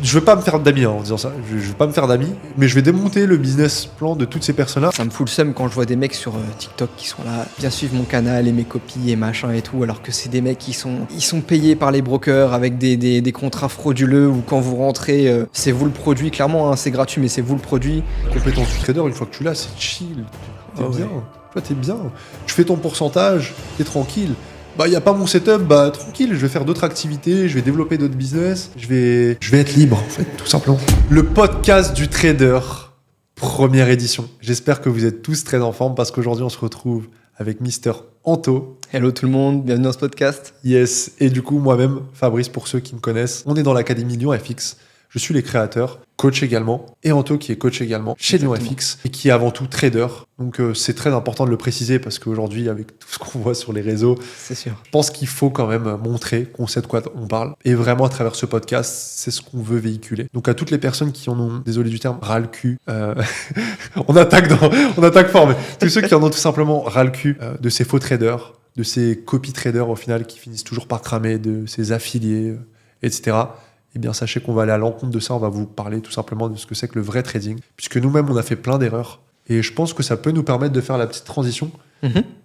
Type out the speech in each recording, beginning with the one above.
Je veux pas me faire d'amis en disant ça. Je veux pas me faire d'amis, mais je vais démonter le business plan de toutes ces personnes-là. Ça me fout le seum quand je vois des mecs sur TikTok qui sont là, bien suivre mon canal et mes copies et machin et tout, alors que c'est des mecs qui sont payés par les brokers avec des contrats frauduleux où quand vous rentrez, c'est vous le produit, clairement, hein, c'est gratuit, mais c'est vous le produit. Compétence du trader, une fois que tu l'as, c'est chill. T'es bien. Ouais. Toi, t'es bien. Tu fais ton pourcentage, t'es tranquille. Bah, y a pas mon setup, bah, tranquille, je vais faire d'autres activités, je vais développer d'autres business, je vais être libre, en fait, tout simplement. Le podcast du trader, première édition. J'espère que vous êtes tous très en forme parce qu'aujourd'hui, on se retrouve avec Mister Anto. Hello tout le monde, bienvenue dans ce podcast. Yes, et du coup, moi-même, Fabrice, pour ceux qui me connaissent, on est dans l'Académie Lyon FX. Je suis les créateurs, coach également, et Anto qui est coach également chez Lyon FX et qui est avant tout trader. Donc c'est très important de le préciser parce qu'aujourd'hui, avec tout ce qu'on voit sur les réseaux, C'est sûr. je pense qu'il faut quand même montrer qu'on sait de quoi on parle. Et vraiment, à travers ce podcast, c'est ce qu'on veut véhiculer. Donc à toutes les personnes qui en ont, désolé du terme, ras le cul, on attaque fort, mais tous ceux qui en ont tout simplement ras le cul de ces faux traders, de ces copy traders au final qui finissent toujours par cramer, de ces affiliés, etc. Eh bien, sachez qu'on va aller à l'encontre de ça. On va vous parler tout simplement de ce que c'est que le vrai trading. Puisque nous-mêmes, on a fait plein d'erreurs. Et je pense que ça peut nous permettre de faire la petite transition.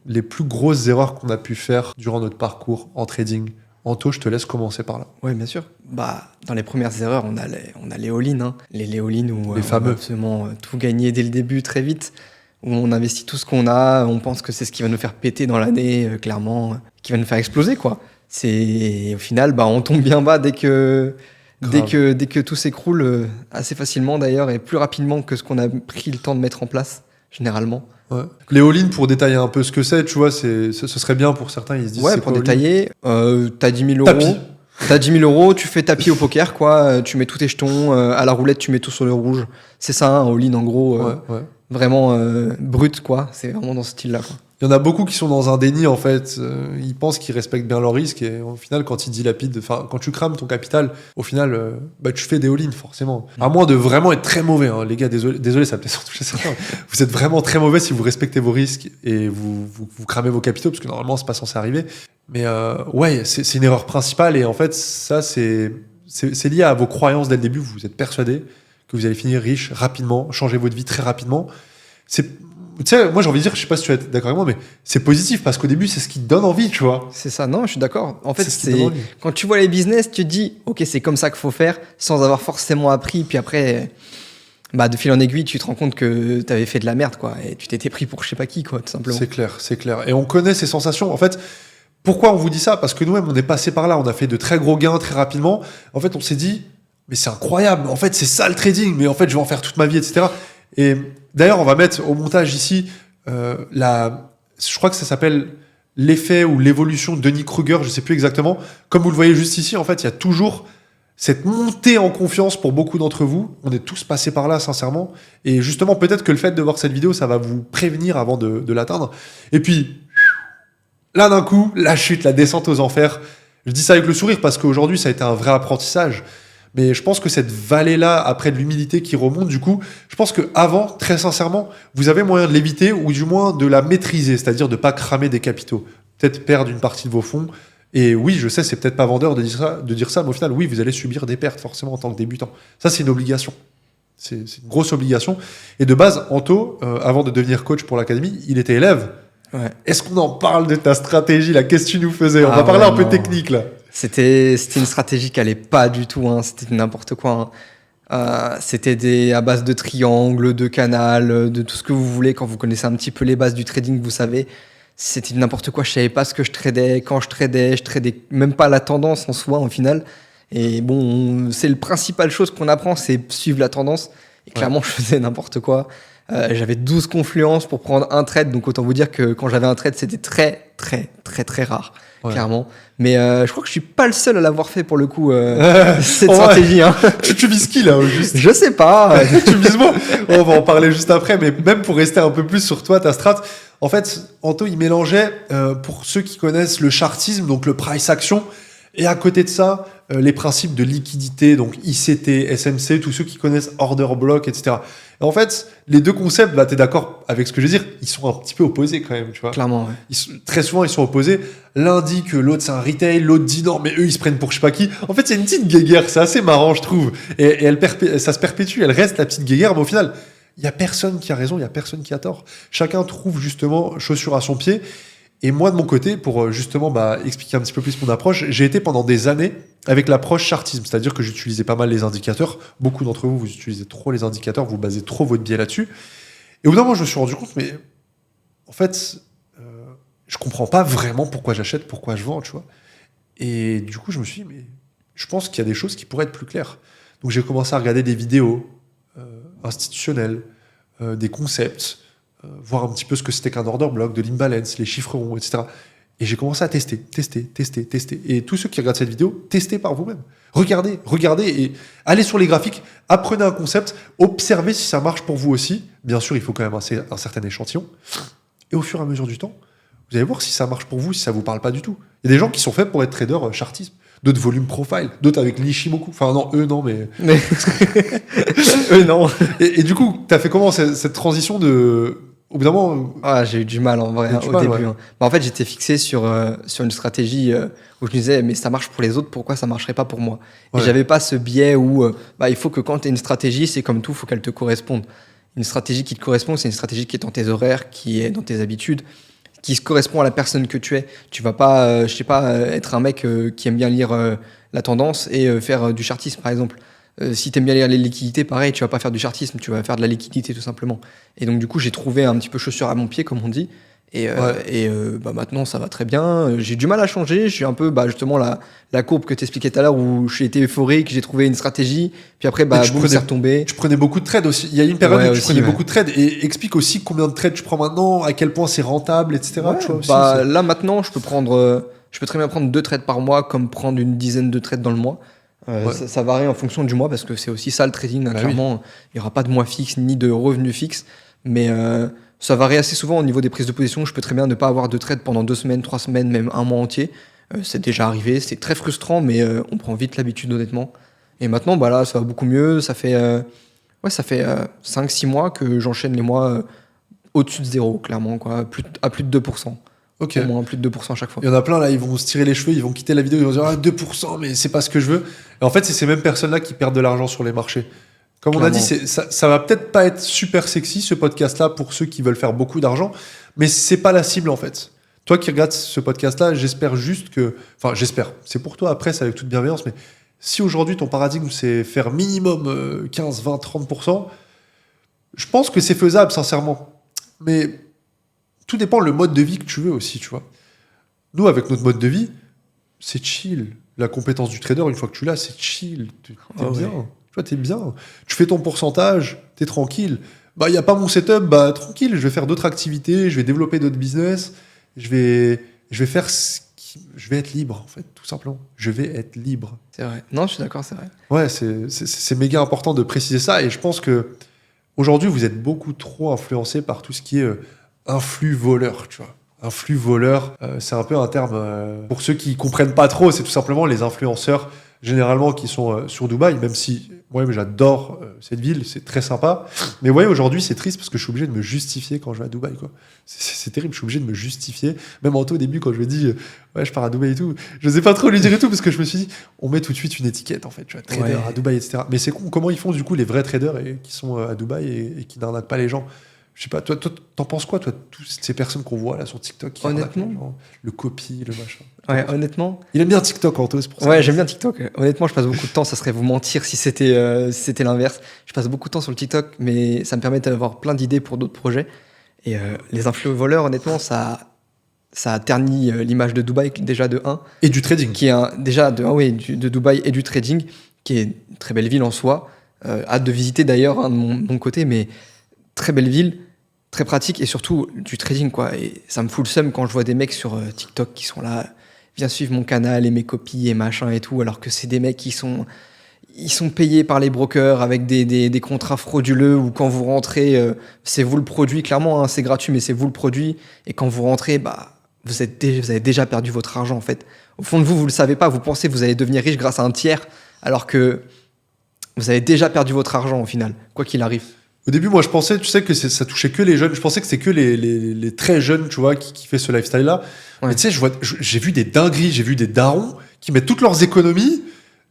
Les plus grosses erreurs qu'on a pu faire durant notre parcours en trading. Anto, je te laisse commencer par là. Oui, bien sûr. Bah, dans les premières erreurs, on a les all-in, hein. Les all-in où Les fameux. on va absolument tout gagner dès le début très vite, où on investit tout ce qu'on a, on pense que c'est ce qui va nous faire péter dans l'année, clairement, qui va nous faire exploser, quoi. Au final, bah, on tombe bien bas dès que tout s'écroule, assez facilement d'ailleurs, et plus rapidement que ce qu'on a pris le temps de mettre en place, généralement. Ouais. Les all-in, pour détailler un peu ce que c'est, tu vois, ce serait bien pour certains. Ils se disent, Ouais, c'est pour quoi, all-in ? détailler, t'as 10 000 euros. Tapis. T'as 10 000 euros, tu fais tapis au poker, quoi. Tu mets tous tes jetons, à la roulette, tu mets tout sur le rouge. C'est ça, un all-in, en gros. Ouais. Vraiment brut, quoi. C'est vraiment dans ce style-là, quoi. Il y en a beaucoup qui sont dans un déni, en fait. Ils pensent qu'ils respectent bien leur risque. Et au final, quand ils dilapident, quand tu crames ton capital, au final, tu fais des all-in, forcément. À moins de vraiment être très mauvais, hein. Les gars, désolé, ça peut peut-être toucher certains. Vous êtes vraiment très mauvais si vous respectez vos risques et vous cramez vos capitaux, parce que normalement, c'est pas censé arriver. Mais ouais, c'est une erreur principale. Et en fait, ça, c'est lié à vos croyances dès le début. Vous êtes persuadé que vous allez finir riche rapidement, changer votre vie très rapidement. Tu sais, moi j'ai envie de dire, je sais pas si tu es d'accord avec moi, mais c'est positif parce qu'au début c'est ce qui te donne envie, tu vois. C'est ça, non, je suis d'accord. En fait, C'est ce qui donne envie. quand tu vois les business, tu te dis, ok, c'est comme ça qu'il faut faire, sans avoir forcément appris. Puis après, bah, de fil en aiguille, tu te rends compte que t'avais fait de la merde, quoi. Et tu t'étais pris pour je sais pas qui, quoi, tout simplement. C'est clair. Et on connaît ces sensations. En fait, pourquoi on vous dit ça ? Parce que nous-mêmes on est passé par là, on a fait de très gros gains très rapidement. En fait, on s'est dit, mais c'est incroyable, en fait c'est ça le trading, mais en fait je vais en faire toute ma vie, etc. Et d'ailleurs, on va mettre au montage ici, je crois que ça s'appelle l'effet ou l'évolution de Denis Kruger, je sais plus exactement. Comme vous le voyez juste ici, en fait, il y a toujours cette montée en confiance pour beaucoup d'entre vous. On est tous passés par là, sincèrement. Et justement, peut-être que le fait de voir cette vidéo, ça va vous prévenir avant de l'atteindre. Et puis, là d'un coup, la chute, la descente aux enfers. Je dis ça avec le sourire parce qu'aujourd'hui, ça a été un vrai apprentissage. Mais je pense que cette vallée-là, après de l'humilité qui remonte, du coup, je pense qu'avant, très sincèrement, vous avez moyen de l'éviter ou du moins de la maîtriser, c'est-à-dire de ne pas cramer des capitaux. Peut-être perdre une partie de vos fonds. Et oui, je sais, c'est peut-être pas vendeur de dire ça, mais au final, oui, vous allez subir des pertes forcément en tant que débutant. Ça, c'est une obligation. C'est une grosse obligation. Et de base, Anto, avant de devenir coach pour l'académie, il était élève. Ouais. Est-ce qu'on en parle de ta stratégie, là ? Qu'est-ce que tu nous faisais ? On va parler un peu technique, là. C'était une stratégie qui allait pas du tout, hein. C'était n'importe quoi, hein. C'était à base de triangles, de canal, de tout ce que vous voulez. Quand vous connaissez un petit peu les bases du trading, vous savez, c'était n'importe quoi. Je savais pas ce que je tradais, quand je tradais même pas la tendance en soi, au final. Et bon, c'est le principal chose qu'on apprend, c'est suivre la tendance. Et clairement, je faisais n'importe quoi. J'avais 12 confluences pour prendre un trade, donc autant vous dire que quand j'avais un trade, c'était très, très, très, très rare. Ouais. Clairement. Mais je crois que je suis pas le seul à l'avoir fait pour le coup, cette stratégie. Hein. Tu vises qui là, juste ? Je sais pas. Tu vises moi ? On va en parler juste après, mais même pour rester un peu plus sur toi, ta strat. En fait, Anto, il mélangeait, pour ceux qui connaissent le chartisme, donc le price action, Et à côté de ça, les principes de liquidité, donc ICT, SMC, tous ceux qui connaissent order block, etc. Et en fait, les deux concepts, tu es d'accord avec ce que je veux dire, ils sont un petit peu opposés quand même, tu vois. Clairement, ouais. Très souvent, ils sont opposés. L'un dit que l'autre, c'est un retail, l'autre dit non, mais eux, ils se prennent pour je sais pas qui. En fait, c'est une petite guéguerre, c'est assez marrant, je trouve. Et ça se perpétue, elle reste la petite guéguerre, mais au final, il y a personne qui a raison, il y a personne qui a tort. Chacun trouve justement chaussure à son pied. Et moi, de mon côté, pour justement expliquer un petit peu plus mon approche, j'ai été pendant des années avec l'approche chartisme, c'est-à-dire que j'utilisais pas mal les indicateurs. Beaucoup d'entre vous, vous utilisez trop les indicateurs, vous basez trop votre biais là-dessus. Et au bout d'un moment, je me suis rendu compte, mais en fait, je comprends pas vraiment pourquoi j'achète, pourquoi je vends, tu vois. Et du coup, je me suis dit, mais je pense qu'il y a des choses qui pourraient être plus claires. Donc, j'ai commencé à regarder des vidéos institutionnelles, des concepts, voir un petit peu ce que c'était qu'un order block, de l'imbalance, les chiffres ronds, etc. Et j'ai commencé à tester. Et tous ceux qui regardent cette vidéo, testez par vous-même. Regardez et allez sur les graphiques, apprenez un concept, observez si ça marche pour vous aussi. Bien sûr, il faut quand même un certain échantillon. Et au fur et à mesure du temps, vous allez voir si ça marche pour vous, si ça vous parle pas du tout. Il y a des gens qui sont faits pour être traders chartisme, d'autres volume profile, d'autres avec l'Ishimoku. Enfin non, eux non, mais... Eux non. Et du coup, tu as fait comment cette transition de... Au bout d'un moment... J'ai eu du mal en vrai au début. Ouais. Hein. En fait, j'étais fixé sur une stratégie où je me disais, mais ça marche pour les autres, pourquoi ça marcherait pas pour moi? Et j'avais pas ce biais où il faut que quand tu as une stratégie, c'est comme tout, il faut qu'elle te corresponde. Une stratégie qui te correspond, c'est une stratégie qui est dans tes horaires, qui est dans tes habitudes, qui se correspond à la personne que tu es. Tu vas pas, être un mec qui aime bien lire la tendance et faire du chartisme, par exemple. Si tu aimes bien lire les liquidités, pareil, tu vas pas faire du chartisme, tu vas faire de la liquidité tout simplement. Et donc du coup, j'ai trouvé un petit peu chaussure à mon pied, comme on dit. Et maintenant, ça va très bien. J'ai du mal à changer. Je suis un peu justement la courbe que tu expliquais tout à l'heure où j'ai été euphorique, j'ai trouvé une stratégie. Puis après, c'est retombé. Tu prenais beaucoup de trades aussi. Il y a une période où tu prenais beaucoup de trades. Et explique aussi combien de trades tu prends maintenant, à quel point c'est rentable, etc. Ouais, tu vois aussi, là, maintenant, je peux très bien prendre 2 trades par mois, comme prendre une dizaine de trades dans le mois. Ça varie en fonction du mois parce que c'est aussi ça le trading. Clairement, il n'y aura pas de mois fixe ni de revenus fixes. Mais ça varie assez souvent au niveau des prises de position. Je peux très bien ne pas avoir de trade pendant 2 semaines, 3 semaines, même un mois entier. C'est déjà arrivé. C'est très frustrant, mais on prend vite l'habitude, honnêtement. Et maintenant, là, ça va beaucoup mieux. Ça fait 5-6 mois que j'enchaîne les mois au-dessus de zéro, clairement, quoi, à plus de 2%. Okay. Au moins plus de 2% à chaque fois. Il y en a plein là, ils vont se tirer les cheveux, ils vont quitter la vidéo, ils vont dire 2%, mais c'est pas ce que je veux. Et en fait, c'est ces mêmes personnes-là qui perdent de l'argent sur les marchés. Comme on a dit, ça va peut-être pas être super sexy ce podcast-là pour ceux qui veulent faire beaucoup d'argent, mais c'est pas la cible en fait. Toi qui regardes ce podcast-là, j'espère juste que. Enfin, j'espère, c'est pour toi après, c'est avec toute bienveillance, mais si aujourd'hui ton paradigme c'est faire minimum 15, 20, 30%, je pense que c'est faisable, sincèrement. Mais. Tout dépend le mode de vie que tu veux aussi, tu vois. Nous, avec notre mode de vie, c'est chill. La compétence du trader, une fois que tu l'as, c'est chill. T'es bien. Ouais. Tu vois, t'es bien. Tu fais ton pourcentage, t'es tranquille. Il n'y a pas mon setup, tranquille. Je vais faire d'autres activités, je vais développer d'autres business. Je vais faire je vais être libre, en fait, tout simplement. Je vais être libre. C'est vrai. Non, je suis d'accord, c'est vrai. Ouais, c'est méga important de préciser ça. Et je pense que aujourd'hui, vous êtes beaucoup trop influencé par tout ce qui est... un flux voleur, tu vois. Un flux voleur, c'est un peu un terme... pour ceux qui comprennent pas trop, c'est tout simplement les influenceurs, généralement, qui sont sur Dubaï, même si moi, j'adore cette ville, c'est très sympa. Mais vous voyez, aujourd'hui, c'est triste parce que je suis obligé de me justifier quand je vais à Dubaï, quoi. C'est terrible, je suis obligé de me justifier. Même Anto, au début, quand je lui ai dit ouais, je pars à Dubaï et tout, je sais pas trop lui dire et tout, parce que je me suis dit, on met tout de suite une étiquette, en fait, tu vois, trader à Dubaï, etc. Mais c'est con, comment ils font, du coup, les vrais traders qui sont à Dubaï et qui n'arnaquent pas les gens? Je sais pas, toi, t'en penses quoi, toi, toutes ces personnes qu'on voit là sur TikTok honnêtement, le copie, le machin. Ouais, honnêtement. Il aime bien TikTok, Anto, c'est pour ça. Ouais, j'aime bien TikTok. Honnêtement, je passe beaucoup de temps, ça serait vous mentir si c'était l'inverse. Je passe beaucoup de temps sur le TikTok, mais ça me permet d'avoir plein d'idées pour d'autres projets. Et les influx voleurs, honnêtement, ça a terni l'image de Dubaï, déjà de 1. Et du trading. Qui est déjà de Dubaï et du trading, qui est une très belle ville en soi. Hâte de visiter d'ailleurs, de mon côté, mais très belle ville, très pratique et surtout du trading, quoi. Et ça me fout le seum quand je vois des mecs sur TikTok qui sont là, viens suivre mon canal et mes copies et machin et tout, alors que c'est des mecs qui sont payés par les brokers avec des contrats frauduleux où quand vous rentrez, c'est vous le produit, clairement, hein, c'est gratuit, mais c'est vous le produit. Et quand vous rentrez, vous avez déjà perdu votre argent en fait. Au fond de vous, vous le savez pas, vous pensez que vous allez devenir riche grâce à un tiers, alors que vous avez déjà perdu votre argent au final, quoi qu'il arrive. Au début, moi, je pensais, tu sais, que ça touchait que les jeunes. Je pensais que c'était que les très jeunes, tu vois, qui fait ce lifestyle-là. Ouais. Mais tu sais, j'ai vu des dingueries, j'ai vu des darons qui mettent toutes leurs économies,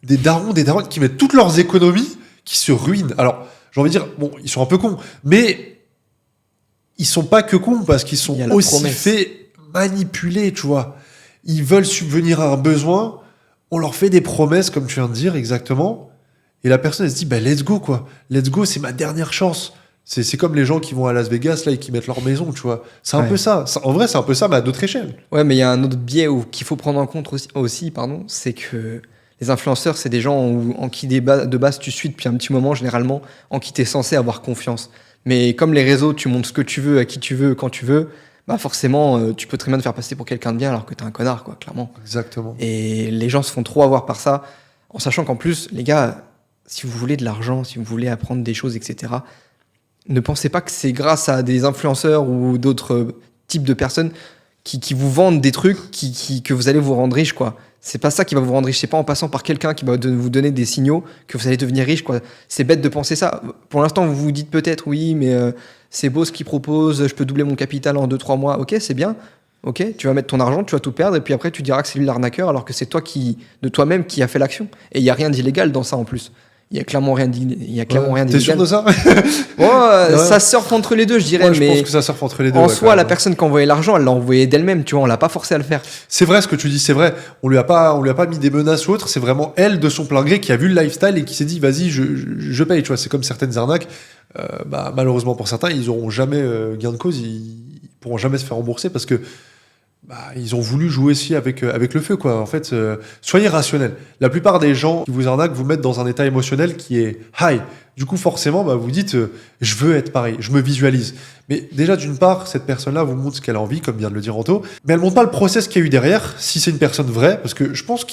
des darons qui mettent toutes leurs économies, qui se ruinent. Alors, j'ai envie de dire, bon, ils sont un peu cons, mais ils sont pas que cons parce qu'ils sont aussi promesse. fait manipuler, tu vois. Ils veulent subvenir à un besoin, on leur fait des promesses, comme tu viens de dire, exactement. Et la personne, elle se dit, bah, let's go, quoi. Let's go, c'est ma dernière chance. C'est comme les gens qui vont à Las Vegas, là, et qui mettent leur maison, tu vois. C'est un peu ça. En vrai, c'est un peu ça, mais à d'autres échelles. Ouais, mais il y a un autre biais qu'il faut prendre en compte aussi, c'est que les influenceurs, c'est des gens en qui de base tu suis depuis un petit moment, généralement, en qui tu es censé avoir confiance. Mais comme les réseaux, tu montres ce que tu veux, à qui tu veux, quand tu veux, bah forcément, tu peux très bien te faire passer pour quelqu'un de bien alors que t'es un connard, quoi, clairement. Exactement. Et les gens se font trop avoir par ça, en sachant qu'en plus, les gars, si vous voulez de l'argent, si vous voulez apprendre des choses, etc., ne pensez pas que c'est grâce à des influenceurs ou d'autres types de personnes qui vous vendent des trucs que vous allez vous rendre riche, quoi. C'est pas ça qui va vous rendre riche. C'est pas en passant par quelqu'un qui va vous donner des signaux que vous allez devenir riche, quoi. C'est bête de penser ça. Pour l'instant, vous vous dites peut-être, oui, mais c'est beau ce qu'il propose, je peux doubler mon capital en 2-3 mois. Ok, c'est bien. Ok, tu vas mettre ton argent, tu vas tout perdre, et puis après, tu diras que c'est lui l'arnaqueur, alors que c'est toi de toi-même qui a fait l'action. Et il y a rien d'illégal dans ça en plus. Il y a clairement rien d'illégal. T'es sûr de ça? Ouais. Ça surfe entre les deux, je dirais. Ouais, je mais pense que ça surfe entre les deux. en ouais, soi, la même. personne qui a envoyé l'argent, elle l'a envoyé d'elle-même, tu vois, on l'a pas forcé à le faire. C'est vrai ce que tu dis, c'est vrai. On lui a pas mis des menaces ou autre. C'est vraiment elle, de son plein gré, qui a vu le lifestyle et qui s'est dit, vas-y, je paye. Tu vois, c'est comme certaines arnaques. Bah, malheureusement pour certains, ils auront jamais gain de cause. Ils pourront jamais se faire rembourser parce que ils ont voulu jouer aussi avec le feu, quoi. En fait, soyez rationnel. La plupart des gens qui vous arnaquent vous mettent dans un état émotionnel qui est high. Du coup, forcément, vous dites, je veux être pareil, je me visualise. Mais déjà, d'une part, cette personne-là vous montre ce qu'elle a envie, comme vient de le dire Anto, mais elle montre pas le process qu'il y a eu derrière, si c'est une personne vraie, parce que je pense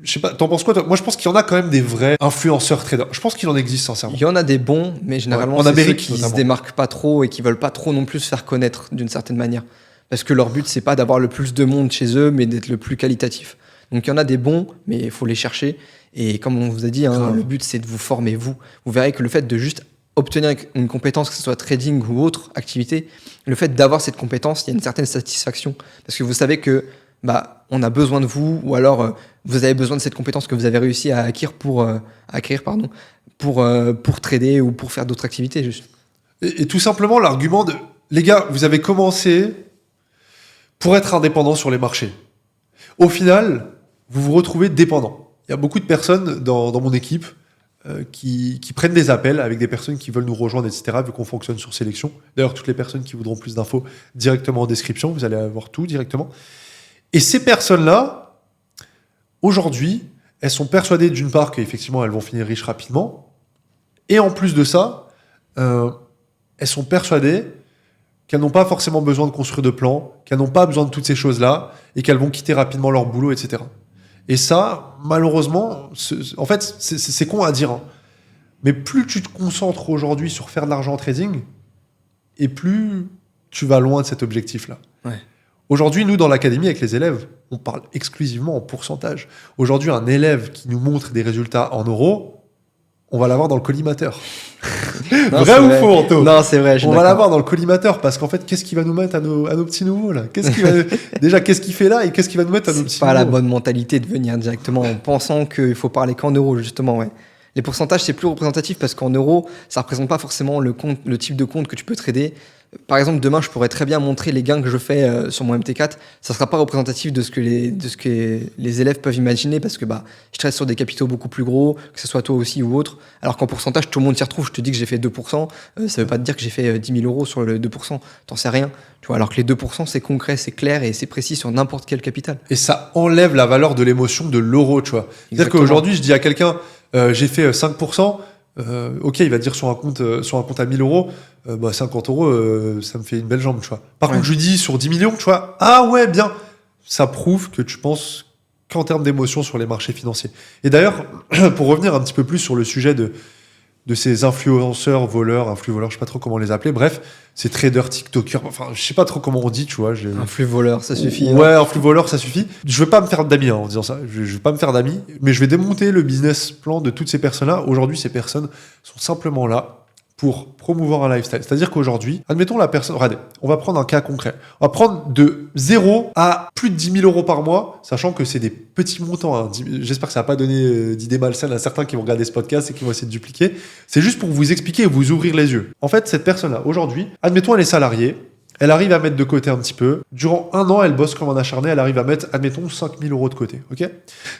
je sais pas, t'en penses quoi, toi? Moi, je pense qu'il y en a quand même des vrais influenceurs traders. Je pense qu'il en existe, sincèrement. Il y en a des bons, mais généralement, En c'est Amérique, ceux qui notamment. se démarquent pas trop et qui veulent pas trop non plus se faire connaître d'une certaine manière. Parce que leur but, c'est pas d'avoir le plus de monde chez eux, mais d'être le plus qualitatif. Donc il y en a des bons, mais il faut les chercher. Et comme on vous a dit, le but, c'est de vous former, vous. Vous verrez que le fait de juste obtenir une compétence, que ce soit trading ou autre activité, le fait d'avoir cette compétence, il y a une certaine satisfaction. Parce que vous savez que on a besoin de vous, ou alors vous avez besoin de cette compétence que vous avez réussi à acquérir pour trader ou pour faire d'autres activités. Juste. Et tout simplement, l'argument de... Les gars, vous avez commencé pour être indépendant sur les marchés. Au final, vous vous retrouvez dépendant. Il y a beaucoup de personnes dans mon équipe qui prennent des appels avec des personnes qui veulent nous rejoindre, etc., vu qu'on fonctionne sur sélection. D'ailleurs, toutes les personnes qui voudront plus d'infos, directement en description, vous allez avoir tout directement. Et ces personnes-là, aujourd'hui, elles sont persuadées d'une part qu'effectivement, elles vont finir riches rapidement. Et en plus de ça, elles sont persuadées qu'elles n'ont pas forcément besoin de construire de plans, qu'elles n'ont pas besoin de toutes ces choses-là, et qu'elles vont quitter rapidement leur boulot, etc. Et ça, malheureusement, en fait, c'est con à dire, hein, mais plus tu te concentres aujourd'hui sur faire de l'argent en trading, et plus tu vas loin de cet objectif-là. Ouais. Aujourd'hui, nous, dans l'académie, avec les élèves, on parle exclusivement en pourcentage. Aujourd'hui, un élève qui nous montre des résultats en euros, on va l'avoir dans le collimateur. Non, Vrai ou faux, Anto? Non, c'est vrai. On va l'avoir dans le collimateur parce qu'en fait, qu'est-ce qu'il va nous mettre à nos petits nouveaux là? Déjà, qu'est-ce qu'il fait là et qu'est-ce qu'il va nous mettre à nos petits C'est pas nouveaux? la bonne mentalité de venir directement en pensant qu'il faut parler qu'en euros, justement. Ouais. Les pourcentages, c'est plus représentatif parce qu'en euros, ça représente pas forcément le type de compte que tu peux trader. Par exemple, demain, je pourrais très bien montrer les gains que je fais sur mon MT4. Ça sera pas représentatif de ce que les élèves peuvent imaginer parce que je trade sur des capitaux beaucoup plus gros, que ce soit toi aussi ou autre. Alors qu'en pourcentage, tout le monde s'y retrouve. Je te dis que j'ai fait 2%. Ça veut pas te dire que j'ai fait 10 000 euros sur le 2%. T'en sais rien. Tu vois, alors que les 2%, c'est concret, c'est clair et c'est précis sur n'importe quel capital. Et ça enlève la valeur de l'émotion de l'euro, tu vois. C'est-à-dire qu'aujourd'hui, je dis à quelqu'un, j'ai fait 5%. Ok, il va dire sur un compte à 1000 euros, 50 euros, ça me fait une belle jambe, tu vois. Par contre, je lui dis sur 10 millions, tu vois, ah ouais, bien. Ça prouve que tu penses qu'en termes d'émotion sur les marchés financiers. Et d'ailleurs, pour revenir un petit peu plus sur le sujet de ces influenceurs, voleurs, influ-voleurs, je sais pas trop comment les appeler, bref, ces traders, tiktokers, enfin, je sais pas trop comment on dit, tu vois. Un flux voleur, ça suffit. Ouais, influ-voleur, ça suffit. Je veux pas me faire d'amis en disant ça, je veux pas me faire d'amis, mais je vais démonter le business plan de toutes ces personnes-là. Aujourd'hui, ces personnes sont simplement là pour promouvoir un lifestyle. C'est-à-dire qu'aujourd'hui, admettons la personne... Regardez, on va prendre un cas concret. On va prendre de 0 à plus de 10 000 euros par mois, sachant que c'est des petits montants. Hein. J'espère que ça va pas donné d'idées malsaines à certains qui vont regarder ce podcast et qui vont essayer de dupliquer. C'est juste pour vous expliquer et vous ouvrir les yeux. En fait, cette personne-là, aujourd'hui, admettons, elle est salariée, elle arrive à mettre de côté un petit peu. Durant 1 an, elle bosse comme un acharné, elle arrive à mettre, admettons, 5 000 euros de côté. Ok ?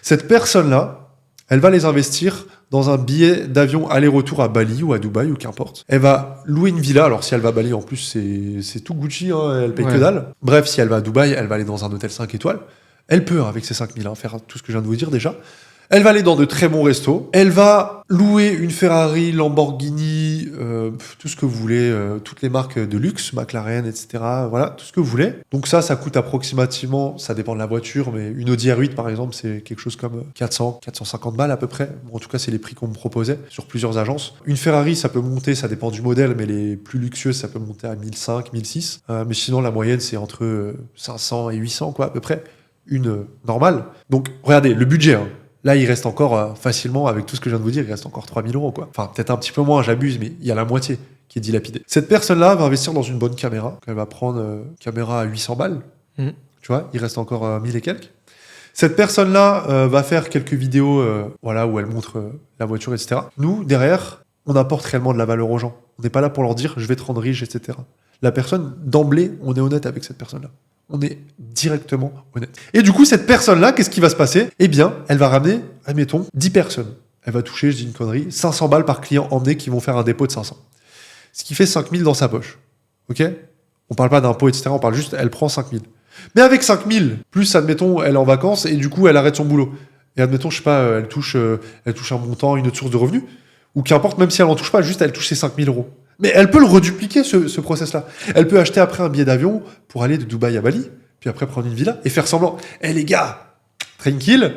Cette personne-là, elle va les investir dans un billet d'avion aller-retour à Bali ou à Dubaï ou qu'importe. Elle va louer une villa. Alors, si elle va à Bali, en plus, c'est tout Gucci, hein, elle paye que dalle. Bref, si elle va à Dubaï, elle va aller dans un hôtel 5 étoiles. Elle peut, avec ses 5 000, faire tout ce que je viens de vous dire déjà. Elle va aller dans de très bons restos. Elle va louer une Ferrari, Lamborghini, tout ce que vous voulez, toutes les marques de luxe, McLaren, etc. Voilà, tout ce que vous voulez. Donc ça coûte approximativement, ça dépend de la voiture, mais une Audi R8 par exemple, c'est quelque chose comme 400, 450 balles à peu près. Bon, en tout cas, c'est les prix qu'on me proposait sur plusieurs agences. Une Ferrari, ça peut monter, ça dépend du modèle, mais les plus luxueuses, ça peut monter à 1005, 1006. Mais sinon, la moyenne, c'est entre 500 et 800, quoi, à peu près. Une normale. Donc, regardez, le budget, hein. Là, il reste encore facilement, avec tout ce que je viens de vous dire, il reste encore 3 000 euros, quoi. Enfin, peut-être un petit peu moins, j'abuse, mais il y a la moitié qui est dilapidée. Cette personne-là va investir dans une bonne caméra. Elle va prendre caméra à 800 balles. Tu vois, il reste encore 1000 et quelques. Cette personne-là va faire quelques vidéos voilà, où elle montre la voiture, etc. Nous, derrière, on apporte réellement de la valeur aux gens. On n'est pas là pour leur dire « je vais te rendre riche », etc. La personne, d'emblée, on est honnête avec cette personne-là. On est directement honnête. Et du coup, cette personne-là, qu'est-ce qui va se passer ? Eh bien, elle va ramener, admettons, 10 personnes. Elle va toucher, je dis une connerie, 500 balles par client emmené qui vont faire un dépôt de 500. Ce qui fait 5 000 dans sa poche. Ok ? On parle pas d'impôts, etc. On parle juste, elle prend 5 000. Mais avec 5 000, plus, admettons, elle est en vacances et du coup, elle arrête son boulot. Et admettons, je sais pas, elle touche un montant, une autre source de revenus. Ou qu'importe, même si elle n'en touche pas, juste, elle touche ses 5 000 euros. Mais elle peut le redupliquer, ce process-là. Elle peut acheter après un billet d'avion pour aller de Dubaï à Bali, puis après prendre une villa et faire semblant. Les gars, tranquille.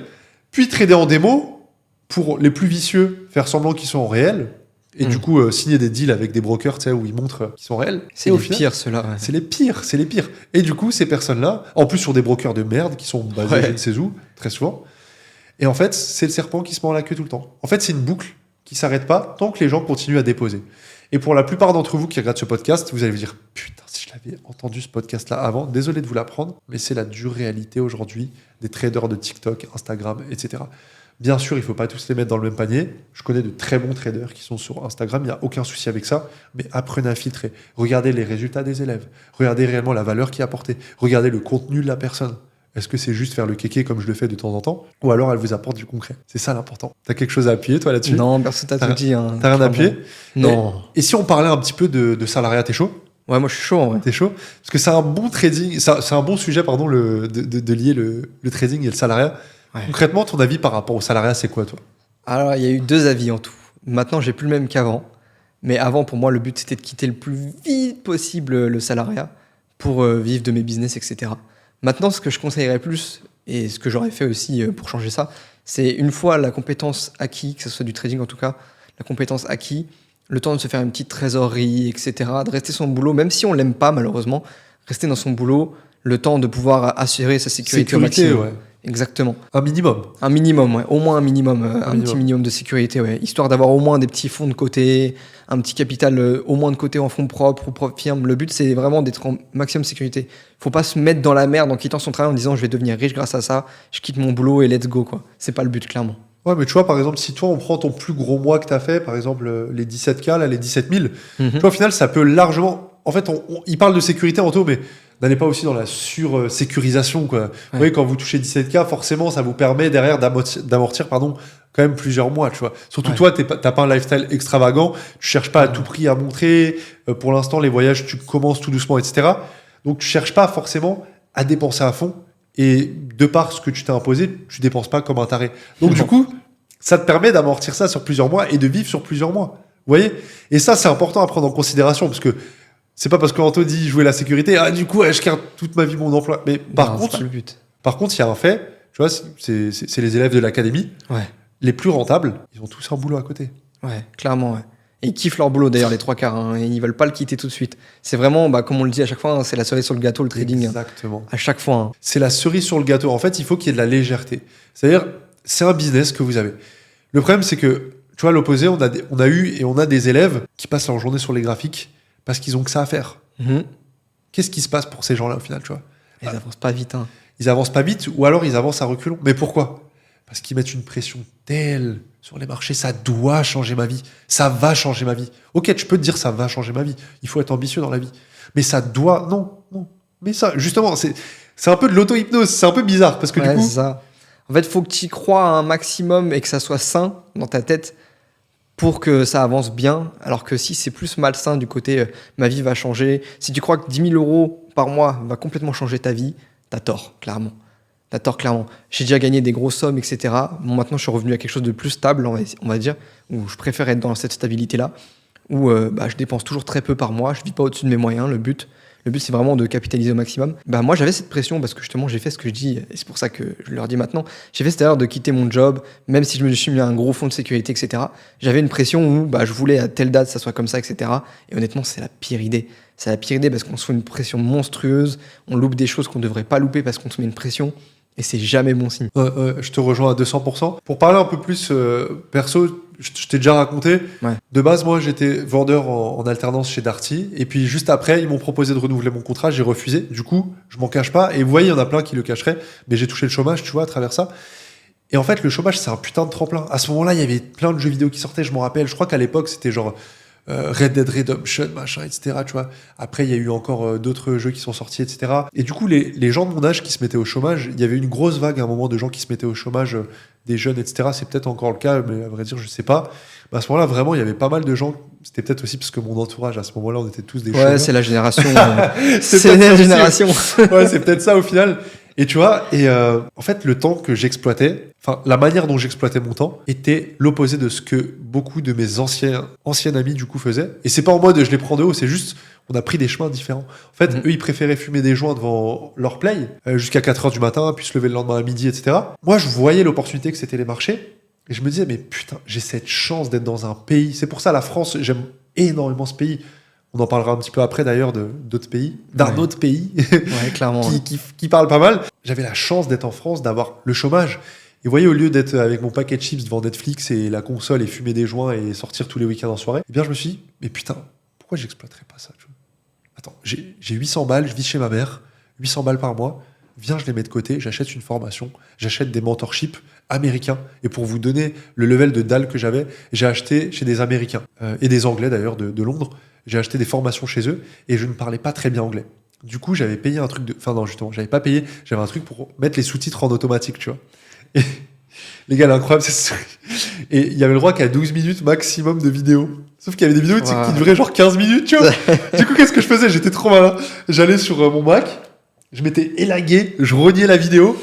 Puis trader en démo pour les plus vicieux, faire semblant qu'ils sont en réel. Et du coup, signer des deals avec des brokers, tu sais, où ils montrent qu'ils sont réels. C'est les pires, ceux-là. Ouais. C'est les pires. Et du coup, ces personnes-là, en plus sur des brokers de merde qui sont basés je ne sais où, très souvent. Et en fait, c'est le serpent qui se mord la queue tout le temps. En fait, c'est une boucle qui s'arrête pas tant que les gens continuent à déposer. Et pour la plupart d'entre vous qui regardent ce podcast, vous allez vous dire « Putain, si je l'avais entendu ce podcast-là avant, désolé de vous l'apprendre, mais c'est la dure réalité aujourd'hui des traders de TikTok, Instagram, etc. » Bien sûr, il ne faut pas tous les mettre dans le même panier. Je connais de très bons traders qui sont sur Instagram, il n'y a aucun souci avec ça, mais apprenez à filtrer. Regardez les résultats des élèves, regardez réellement la valeur qui est apportée, regardez le contenu de la personne. Est-ce que c'est juste faire le kéké comme je le fais de temps en temps, ou alors elle vous apporte du concret? C'est ça l'important. T'as quelque chose à appuyer, toi, là-dessus? Non, perso, t'as tout dit. Hein, t'as rien à appuyer? Non. Et si on parlait un petit peu de salariat, t'es chaud? Ouais, moi je suis chaud. En vrai. T'es chaud? Parce que c'est un bon trading, c'est un bon sujet, pardon, de lier le trading et le salariat. Ouais. Concrètement, ton avis par rapport au salariat, c'est quoi, toi? Alors, il y a eu 2 avis en tout. Maintenant, j'ai plus le même qu'avant. Mais avant, pour moi, le but, c'était de quitter le plus vite possible le salariat pour vivre de mes business, etc. Maintenant, ce que je conseillerais plus, et ce que j'aurais fait aussi pour changer ça, c'est une fois la compétence acquise, que ce soit du trading en tout cas, la compétence acquise, le temps de se faire une petite trésorerie, etc., de rester son boulot, même si on l'aime pas malheureusement, rester dans son boulot, le temps de pouvoir assurer sa sécurité au maximum. Ouais. Exactement. Un minimum. Un minimum, ouais. Au moins un minimum, petit minimum de sécurité, ouais. Histoire d'avoir au moins des petits fonds de côté, un petit capital au moins de côté en fonds propres ou propre firme. Le but, c'est vraiment d'être en maximum sécurité. Faut pas se mettre dans la merde en quittant son travail en disant je vais devenir riche grâce à ça, je quitte mon boulot et let's go, quoi. C'est pas le but, clairement. Ouais, mais tu vois, par exemple, si toi, on prend ton plus gros mois que t'as fait, par exemple, les 17K, là, les 17 000, tu vois, au final, ça peut largement... En fait, il parle de sécurité en tout, mais n'allez pas aussi dans la sur-sécurisation, quoi. Ouais. Vous voyez, quand vous touchez 17K, forcément, ça vous permet derrière d'amortir, quand même plusieurs mois, tu vois. Surtout toi, t'as pas un lifestyle extravagant, tu cherches pas à tout prix à montrer. Pour l'instant, les voyages, tu commences tout doucement, etc. Donc, tu cherches pas forcément à dépenser à fond. Et de par ce que tu t'es imposé, tu dépenses pas comme un taré. Donc, du coup, ça te permet d'amortir ça sur plusieurs mois et de vivre sur plusieurs mois. Vous voyez? Et ça, c'est important à prendre en considération parce que c'est pas parce qu'Anto dit jouer la sécurité, du coup, je garde toute ma vie mon emploi. Mais par contre, c'est pas le but. Par contre, il y a un fait, tu vois, c'est les élèves de l'académie. Ouais. Les plus rentables, ils ont tous un boulot à côté. Ouais, clairement, ouais. Et ils kiffent leur boulot d'ailleurs, les 3 quarts. Hein, et ils veulent pas le quitter tout de suite. C'est vraiment, comme on le dit à chaque fois, hein, c'est la cerise sur le gâteau, le trading. Exactement. À chaque fois. Hein. C'est la cerise sur le gâteau. En fait, il faut qu'il y ait de la légèreté. C'est-à-dire, c'est un business que vous avez. Le problème, c'est que, tu vois, à l'opposé, on a eu et on a des élèves qui passent leur journée sur les graphiques parce qu'ils ont que ça à faire. Qu'est-ce qui se passe pour ces gens-là au final, tu vois? Ils avancent pas vite. Hein. Ils avancent pas vite ou alors ils avancent à reculons. Mais pourquoi? Parce qu'ils mettent une pression telle sur les marchés, ça doit changer ma vie. Ça va changer ma vie. Ok, tu peux te dire ça va changer ma vie. Il faut être ambitieux dans la vie. Mais ça doit... Non. Mais ça, justement, c'est un peu de l'auto-hypnose. C'est un peu bizarre parce que du coup... C'est ça. En fait, il faut que tu y crois un maximum et que ça soit sain dans ta tête pour que ça avance bien. Alors que si c'est plus malsain du côté ma vie va changer, si tu crois que 10 000 euros par mois va complètement changer ta vie, t'as tort, clairement. J'ai déjà gagné des grosses sommes, etc. Bon, maintenant, je suis revenu à quelque chose de plus stable, on va dire, où je préfère être dans cette stabilité-là, où je dépense toujours très peu par mois, je vis pas au-dessus de mes moyens. Le but, c'est vraiment de capitaliser au maximum. Moi, j'avais cette pression parce que justement, j'ai fait ce que je dis, et c'est pour ça que je leur dis maintenant. J'ai fait cette erreur de quitter mon job, même si je me suis mis un gros fonds de sécurité, etc. J'avais une pression où je voulais à telle date, ça soit comme ça, etc. Et honnêtement, c'est la pire idée. C'est la pire idée parce qu'on se fait une pression monstrueuse, on loupe des choses qu'on ne devrait pas louper parce qu'on se met une pression. Et c'est jamais bon signe. Je te rejoins à 200%. Pour parler un peu plus perso, je t'ai déjà raconté. Ouais. De base, moi, j'étais vendeur en alternance chez Darty. Et puis, juste après, ils m'ont proposé de renouveler mon contrat. J'ai refusé. Du coup, je m'en cache pas. Et vous voyez, il y en a plein qui le cacheraient. Mais j'ai touché le chômage, tu vois, à travers ça. Et en fait, le chômage, c'est un putain de tremplin. À ce moment-là, il y avait plein de jeux vidéo qui sortaient. Je m'en rappelle. Je crois qu'à l'époque, c'était genre... Red Dead Redemption, machin, etc. Tu vois. Après, il y a eu encore d'autres jeux qui sont sortis, etc. Et du coup, les gens de mon âge qui se mettaient au chômage, il y avait une grosse vague à un moment de gens qui se mettaient au chômage, des jeunes, etc. C'est peut-être encore le cas, mais à vrai dire, je sais pas. À ce moment-là, vraiment, il y avait pas mal de gens. C'était peut-être aussi parce que mon entourage, à ce moment-là, on était tous des chômeurs. Ouais, c'est la génération. c'est la génération. Ouais, c'est peut-être ça au final. Et tu vois, en fait, le temps que j'exploitais, la manière dont j'exploitais mon temps était l'opposé de ce que beaucoup de mes anciens amis du coup faisaient. Et c'est pas en mode je les prends de haut, c'est juste on a pris des chemins différents. En fait, eux, ils préféraient fumer des joints devant leur play jusqu'à 4h du matin, puis se lever le lendemain à midi, etc. Moi, je voyais l'opportunité que c'était les marchés. Et je me disais, mais putain, j'ai cette chance d'être dans un pays. C'est pour ça la France, j'aime énormément ce pays. On en parlera un petit peu après d'ailleurs d'autres pays, autre pays ouais, clairement, qui parle pas mal. J'avais la chance d'être en France, d'avoir le chômage. Et vous voyez, au lieu d'être avec mon paquet de chips devant Netflix et la console et fumer des joints et sortir tous les week-ends en soirée, eh bien je me suis dit, mais putain, pourquoi j'exploiterais pas ça, tu vois? Attends, j'ai 800 balles, je vis chez ma mère, 800 balles par mois, viens, je les mets de côté, j'achète une formation, j'achète des mentorships américains. Et pour vous donner le level de dalle que j'avais, j'ai acheté chez des Américains et des Anglais d'ailleurs de Londres. J'ai acheté des formations chez eux et je ne parlais pas très bien anglais. Du coup, j'avais payé un truc de... Enfin non, justement, j'avais pas payé. J'avais un truc pour mettre les sous-titres en automatique, tu vois. Et les gars, l'incroyable, c'est... Et il y avait le droit qu'à 12 minutes maximum de vidéos. Sauf qu'il y avait des vidéos qui duraient genre 15 minutes, tu vois. Du coup, qu'est-ce que je faisais? J'étais trop malin. J'allais sur mon Mac, je m'étais élagué, je reniais la vidéo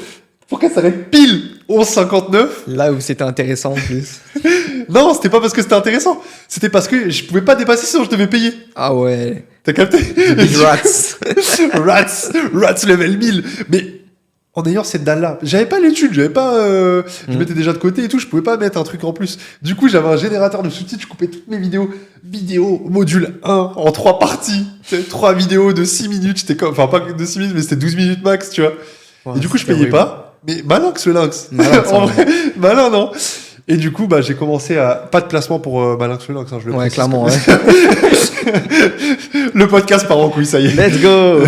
pour qu'elle s'arrête pile 11h59. Là où c'était intéressant en plus. Non, c'était pas parce que c'était intéressant. C'était parce que je pouvais pas dépasser sinon je devais payer. Ah ouais. T'as capté? Big Rats. Rats level 1000. Mais en ayant cette dalle-là, j'avais pas l'étude, j'avais pas... Je mettais déjà de côté et tout, je pouvais pas mettre un truc en plus. Du coup, j'avais un générateur de sous-titres, je coupais toutes mes vidéos. Vidéo, module 1, en 3 parties. 3 vidéos de 6 minutes. J'étais comme... Enfin, pas de 6 minutes, mais c'était 12 minutes max, tu vois. Ouais, et du coup, je payais pas. Mais Malinx, le lynx. En vrai, malin, non? Et du coup, j'ai commencé à... Pas de placement pour Malinx le lynx. Je le précise, clairement, ouais. Le podcast part en couille, ça y est. Let's go.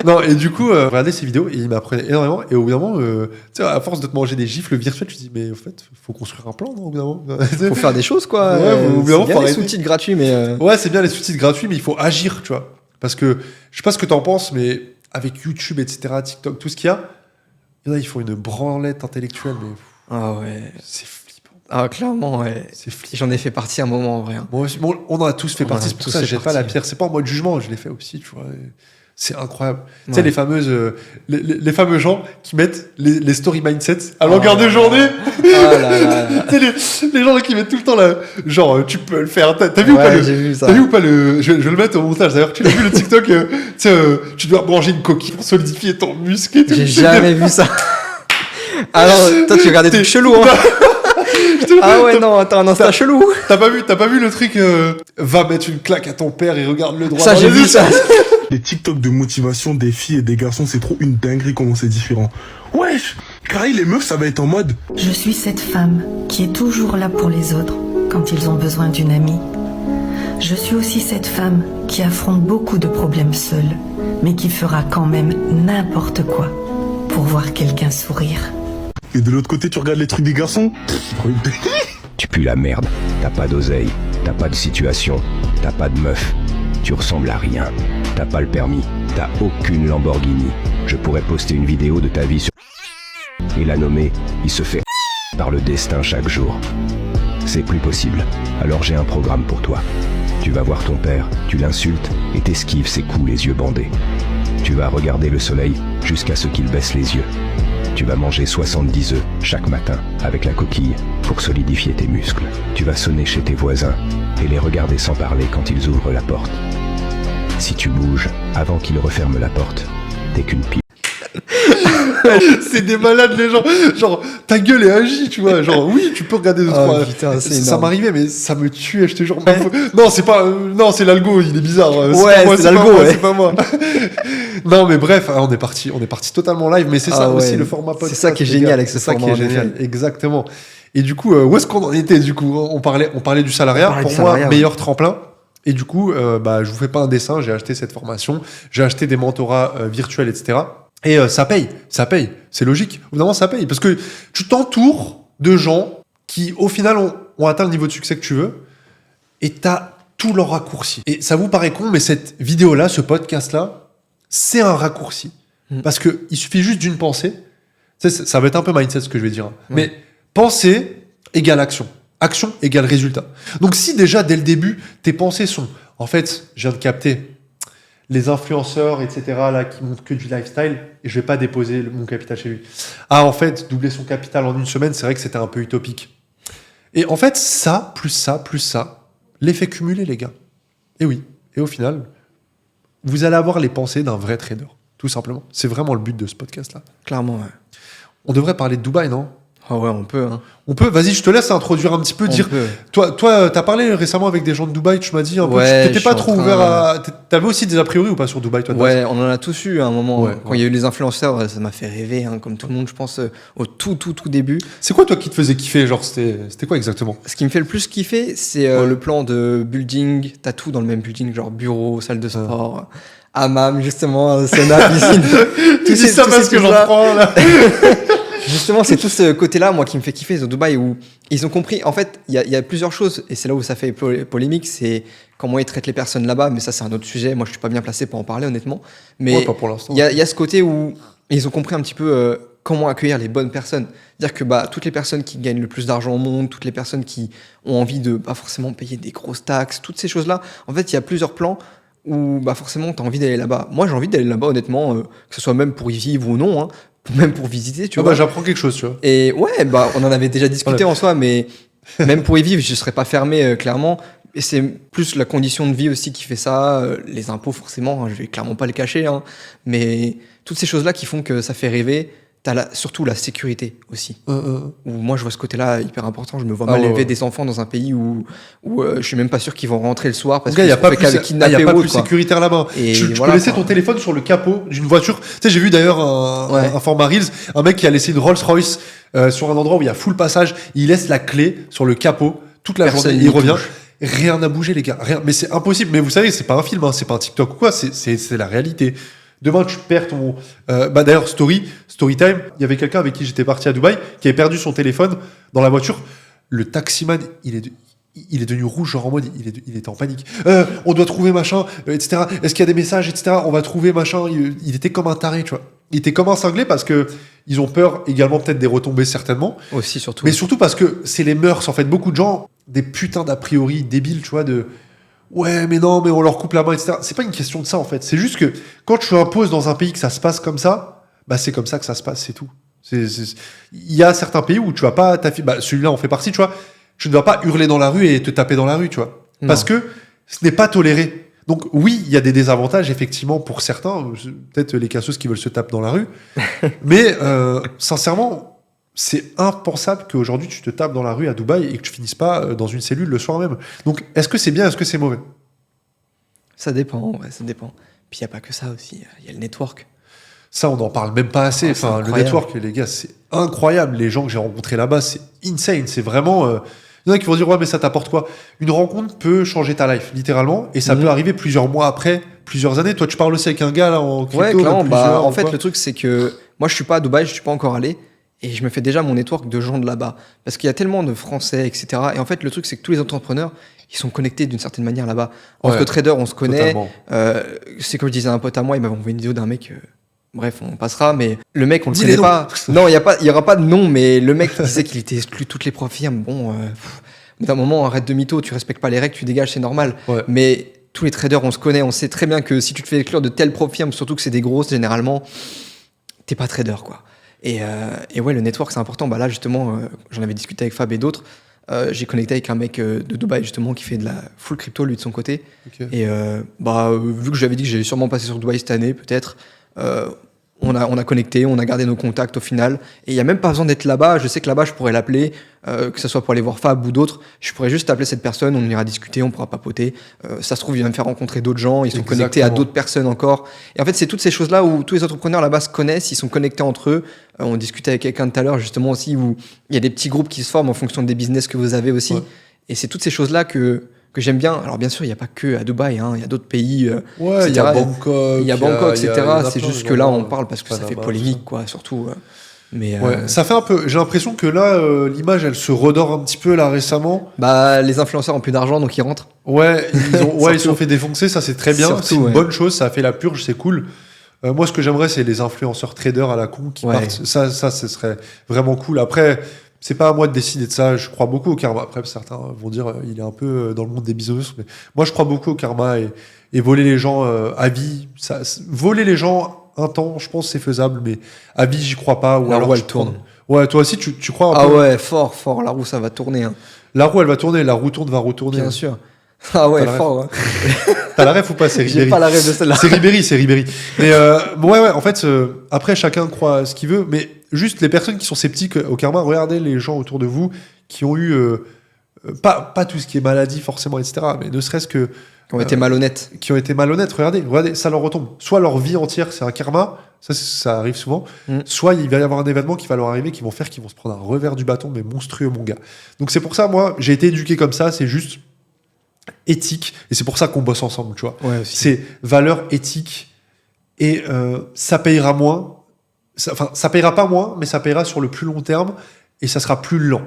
Non, et du coup, regardez ces vidéos, et il m'apprenait énormément. Et au bout d'un moment, tu sais, à force de te manger des gifles virtuelles, tu te dis, mais en fait, faut construire un plan, non, au bout d'un moment. Faut faire des choses, quoi. Ouais, au bout d'un moment, faut arrêter. Les sous-titres gratuits, mais... Ouais, c'est bien les sous-titres gratuits, mais il faut agir, tu vois. Parce que, je sais pas ce que t'en penses, mais avec YouTube, etc., TikTok, tout ce qu'il y a, il y en a, ils font une branlette intellectuelle, mais... Ah ouais. C'est flippant. Ah, clairement, ouais. C'est flippant. J'en ai fait partie un moment, en vrai. Bon, on en a tous fait partie, c'est pour ça que je jette pas la pierre. C'est pas en mode jugement, je l'ai fait aussi, tu vois. C'est incroyable. Tu sais, les fameux gens qui mettent les story mindset à longueur de journée. Ah là là. Tu sais, les gens qui mettent tout le temps là, genre, tu peux le faire. T'as vu ou pas j'ai vu ça. T'as vu ou pas je vais le mettre au montage. D'ailleurs, tu l'as vu le TikTok, tu sais, tu dois manger une coquille pour solidifier ton muscle et tout. J'ai jamais vu ça. Alors, toi, tu regardais des trucs chelous, hein. Ah ouais, non, attends, non, c'est chelou. T'as pas vu le truc va mettre une claque à ton père et regarde le droit Ça, dans j'ai les vu yeux. ça. Les TikTok de motivation des filles et des garçons, c'est trop une dinguerie comment c'est différent. Wesh, carré, les meufs, ça va être en mode. Je suis cette femme qui est toujours là pour les autres quand ils ont besoin d'une amie. Je suis aussi cette femme qui affronte beaucoup de problèmes seule, mais qui fera quand même n'importe quoi pour voir quelqu'un sourire. Et de l'autre côté, tu regardes les trucs des garçons. C'est trop une dinguerie. Tu pues la merde, t'as pas d'oseille, t'as pas de situation, t'as pas de meuf, tu ressembles à rien, t'as pas le permis, t'as aucune Lamborghini. Je pourrais poster une vidéo de ta vie sur et la nommer, il se fait par le destin chaque jour. C'est plus possible, alors j'ai un programme pour toi. Tu vas voir ton père, tu l'insultes et t'esquives ses coups les yeux bandés. Tu vas regarder le soleil jusqu'à ce qu'il baisse les yeux. Tu vas manger 70 œufs chaque matin avec la coquille pour solidifier tes muscles. Tu vas sonner chez tes voisins et les regarder sans parler quand ils ouvrent la porte. Si tu bouges avant qu'ils referment la porte, t'es qu'une pipe. C'est des malades les gens. Genre ta gueule est agie, tu vois. Genre oui, tu peux regarder deux trois. Putain, c'est Ça énorme. m'arrivait, mais ça me tuait, je te jure. Non, c'est pas. Non, c'est l'algo. Il est bizarre. Ouais, pas moi, c'est pas l'algo, moi, ouais. C'est pas moi. Non, mais bref, on est parti totalement live. Mais c'est ça Ah ouais. aussi le format podcast. C'est ça qui est les génial gars. avec ce C'est ça qui format, est en génial. effet. Exactement. Et du coup, où est-ce qu'on en était du coup on parlait du salariat. On parlait Pour du moi, salariat, ouais. meilleur tremplin. Et du coup, je vous fais pas un dessin. J'ai acheté cette formation. J'ai acheté des mentorats virtuels, etc. Et ça paye. C'est logique. Évidemment, ça paye. Parce que tu t'entoures de gens qui, au final, ont atteint le niveau de succès que tu veux. Et t'as tous leurs raccourcis. Et ça vous paraît con, mais cette vidéo-là, ce podcast-là, c'est un raccourci. Parce que il suffit juste d'une pensée. Tu sais, ça va être un peu mindset ce que je vais dire. Hein. Ouais. Mais pensée égale action. Action égale résultat. Donc si déjà, dès le début, tes pensées sont... En fait, je viens de capter les influenceurs, etc., là, qui montrent que du lifestyle, et je vais pas déposer mon capital chez lui. Ah, en fait, doubler son capital en une semaine, c'est vrai que c'était un peu utopique. Et en fait, ça, l'effet cumulé, les gars. Et oui. Et au final, vous allez avoir les pensées d'un vrai trader, tout simplement. C'est vraiment le but de ce podcast-là. Clairement, ouais. On devrait parler de Dubaï, non ? Ah ouais, on peut, hein. On peut, vas-y, je te laisse introduire un petit peu, On dire. peut. Toi, t'as parlé récemment avec des gens de Dubaï, tu m'as dit un peu. Ouais, T'étais je pas suis trop en train- ouvert à. T'avais aussi des a priori ou pas sur Dubaï, toi de base Ouais, on en a tous eu à un moment. Ouais, Quand ouais. il y a eu les influenceurs, ça m'a fait rêver, hein, comme tout le monde, je pense, au tout début. C'est quoi, toi, qui te faisait kiffer? Genre, c'était quoi exactement? Ce qui me fait le plus kiffer, c'est Ouais. le plan de building. T'as tout dans le même building, genre bureau, salle de sport, hammam, justement, sauna, piscine. Tu dis ça parce que j'en prends, là. Justement, c'est tout ce côté-là, moi, qui me fait kiffer au Dubaï, où ils ont compris. En fait, il y a plusieurs choses, et c'est là où ça fait polémique, c'est comment ils traitent les personnes là-bas. Mais ça, c'est un autre sujet. Moi, je suis pas bien placé pour en parler, honnêtement. Mais Ouais, pas pour l'instant. il y a ce côté où ils ont compris un petit peu comment accueillir les bonnes personnes. Dire que toutes les personnes qui gagnent le plus d'argent au monde, toutes les personnes qui ont envie de pas forcément payer des grosses taxes, toutes ces choses-là, en fait, il y a plusieurs plans où forcément, tu as envie d'aller là-bas. Moi, j'ai envie d'aller là-bas, honnêtement, que ce soit même pour y vivre ou non, hein, même pour visiter, tu Ah vois. bah, j'apprends quelque chose, tu vois. Et ouais, on en avait déjà discuté en soi, mais même pour y vivre, je serais pas fermé, clairement. Et c'est plus la condition de vie aussi qui fait ça, les impôts forcément, hein, je vais clairement pas le cacher, hein, mais toutes ces choses-là qui font que ça fait rêver. T'as surtout la sécurité aussi. Où moi, je vois ce côté-là hyper important. Je me vois Ah mal ouais, élever ouais. des enfants dans un pays où je suis même pas sûr qu'ils vont rentrer le soir parce Il qu'ils n'y a se pas fait plus, qu'avec kidnapper y a pas ou plus autre, quoi. sécuritaire là-bas. Et Tu voilà, peux laisser quoi. ton téléphone sur le capot d'une voiture. Tu sais, j'ai vu d'ailleurs Ouais. un format Reels, un mec qui a laissé une Rolls-Royce sur un endroit où il y a full passage. Il laisse la clé sur le capot toute la Personne journée. n'y Il revient. touche. Rien n'a bougé, les gars. Rien. Mais c'est impossible. Mais vous savez, c'est pas un film, hein, c'est pas un TikTok ou quoi. C'est la réalité. Demain, tu perds ton. D'ailleurs, Storytime, il y avait quelqu'un avec qui j'étais parti à Dubaï qui avait perdu son téléphone dans la voiture. Le taximan, il est devenu rouge, genre en mode, il était en panique. On doit trouver machin, etc. Est-ce qu'il y a des messages, etc. On va trouver machin. Il était comme un taré, tu vois. Il était comme un cinglé parce que ils ont peur également peut-être des retombées certainement. Aussi, surtout. Mais surtout parce que c'est les mœurs, en fait. Beaucoup de gens, des putains d'a priori débiles, tu vois, de ouais, mais non, mais on leur coupe la main, etc. C'est pas une question de ça, en fait. C'est juste que quand tu imposes dans un pays que ça se passe comme ça, c'est comme ça que ça se passe, c'est tout. Il y a certains pays où tu vas pas celui-là en fait partie, tu vois. Tu ne vas pas hurler dans la rue et te taper dans la rue, tu vois. Non. Parce que ce n'est pas toléré. Donc oui, il y a des désavantages, effectivement, pour certains. Peut-être les casseuses qui veulent se taper dans la rue. Mais sincèrement, c'est impensable qu'aujourd'hui tu te tapes dans la rue à Dubaï et que tu finisses pas dans une cellule le soir même. Donc, est-ce que c'est bien, est-ce que c'est mauvais? Ça dépend, ouais, ça dépend. Puis il n'y a pas que ça aussi, il y a le network. Ça, on n'en parle même pas assez. Ah, c'est Enfin, le incroyable. network, les gars, c'est incroyable. Les gens que j'ai rencontrés là-bas, c'est insane. C'est vraiment. Il y en a qui vont dire, ouais, mais ça t'apporte quoi? Une rencontre peut changer ta life, littéralement. Et ça Mhm. peut arriver plusieurs mois après, plusieurs années. Toi, tu parles aussi avec un gars là en crypto. Ouais, clairement. plusieurs, En ou fait, quoi. le truc, c'est que moi, je suis pas à Dubaï, je suis pas encore allé. Et je me fais déjà mon network de gens de là-bas. Parce qu'il y a tellement de Français, etc. Et en fait, le truc, c'est que tous les entrepreneurs, ils sont connectés d'une certaine manière là-bas. Entre Ouais, traders, on se connaît. Totalement. C'est comme je disais à un pote à moi, il m'avait envoyé une vidéo d'un mec. Bref, on passera, mais le mec, on le Dis connaît les pas. Non, il y aura pas de nom, mais le mec qui disait qu'il était exclu de toutes les profirmes. Bon, au bout d'un moment, arrête de mytho, tu respectes pas les règles, tu dégages, c'est normal. Ouais. Mais tous les traders, on se connaît, on sait très bien que si tu te fais exclure de telle profirme, surtout que c'est des grosses, généralement, t'es pas trader, quoi. Et ouais, le network, c'est important. Bah là, justement, j'en avais discuté avec Fab et d'autres. J'ai connecté avec un mec de Dubaï, justement, qui fait de la full crypto, lui, de son côté. Ok. Et vu que j'avais dit que j'allais sûrement passer sur Dubaï cette année, peut-être, on a connecté, on a gardé nos contacts au final. Et il n'y a même pas besoin d'être là-bas. Je sais que là-bas, je pourrais l'appeler, que ce soit pour aller voir Fab ou d'autres. Je pourrais juste appeler cette personne, on ira discuter, on pourra papoter. Ça se trouve, il va me faire rencontrer d'autres gens, ils sont connectés à Exactement. d'autres personnes encore. Et en fait, c'est toutes ces choses-là où tous les entrepreneurs là-bas se connaissent, ils sont connectés entre eux. On discutait avec quelqu'un tout à l'heure, justement, aussi, où il y a des petits groupes qui se forment en fonction des business que vous avez aussi. Ouais. Et c'est toutes ces choses-là que j'aime bien. Alors, bien sûr, il n'y a pas que à Dubaï, hein, il y a d'autres pays. Ouais, il y a etc. Bangkok. Il y a Bangkok, il y a- etc. il y en a C'est plein, juste il y que en là, a on parle parce que ça Panama, fait tout polémique, quoi, surtout. Mais Ouais, ça fait un peu. J'ai l'impression que là, l'image, elle se redore un petit peu là récemment. bah, les influenceurs ont plus d'argent, donc ils rentrent. Ouais, ils se sont Surtout. fait défoncer, ça c'est très bien. Surtout, C'est une ouais. bonne chose, ça a fait la purge, c'est cool. Moi, ce que j'aimerais, c'est les influenceurs traders à la con qui Ouais. partent. Ça, ce serait vraiment cool. Après, c'est pas à moi de décider de ça. Je crois beaucoup au karma. Après, certains vont dire, il est un peu dans le monde des bisounours. Mais moi, je crois beaucoup au karma et voler les gens à vie. Voler les gens un temps, je pense, c'est faisable, mais à vie, j'y crois pas. Ou La alors, roue, tu elle tourne. prends- Ouais, toi aussi, tu crois un Ah peu. ouais, fort, fort. La roue, ça va tourner. Hein. La roue, elle va tourner. La roue tourne, va retourner. Bien sûr. Ah ouais, T'as la fort. Hein. T'as la ref ou pas? C'est J'ai Ribéry. pas la rêve de celle-là. C'est Ribéry. Mais bon, ouais, en fait, après, chacun croit ce qu'il veut, mais juste les personnes qui sont sceptiques au karma, regardez les gens autour de vous qui ont eu, pas tout ce qui est maladie forcément, etc., mais ne serait-ce que Qui ont été malhonnêtes. qui ont été malhonnêtes, regardez, ça leur retombe. Soit leur vie entière, c'est un karma, ça arrive souvent, soit il va y avoir un événement qui va leur arriver, qui vont se prendre un revers du bâton, mais monstrueux, mon gars. Donc c'est pour ça, moi, j'ai été éduqué comme ça, c'est juste éthique, et c'est pour ça qu'on bosse ensemble, tu vois. Ouais, aussi. C'est valeur éthique et ça payera moins. Ça payera pas moins, mais ça payera sur le plus long terme et ça sera plus lent.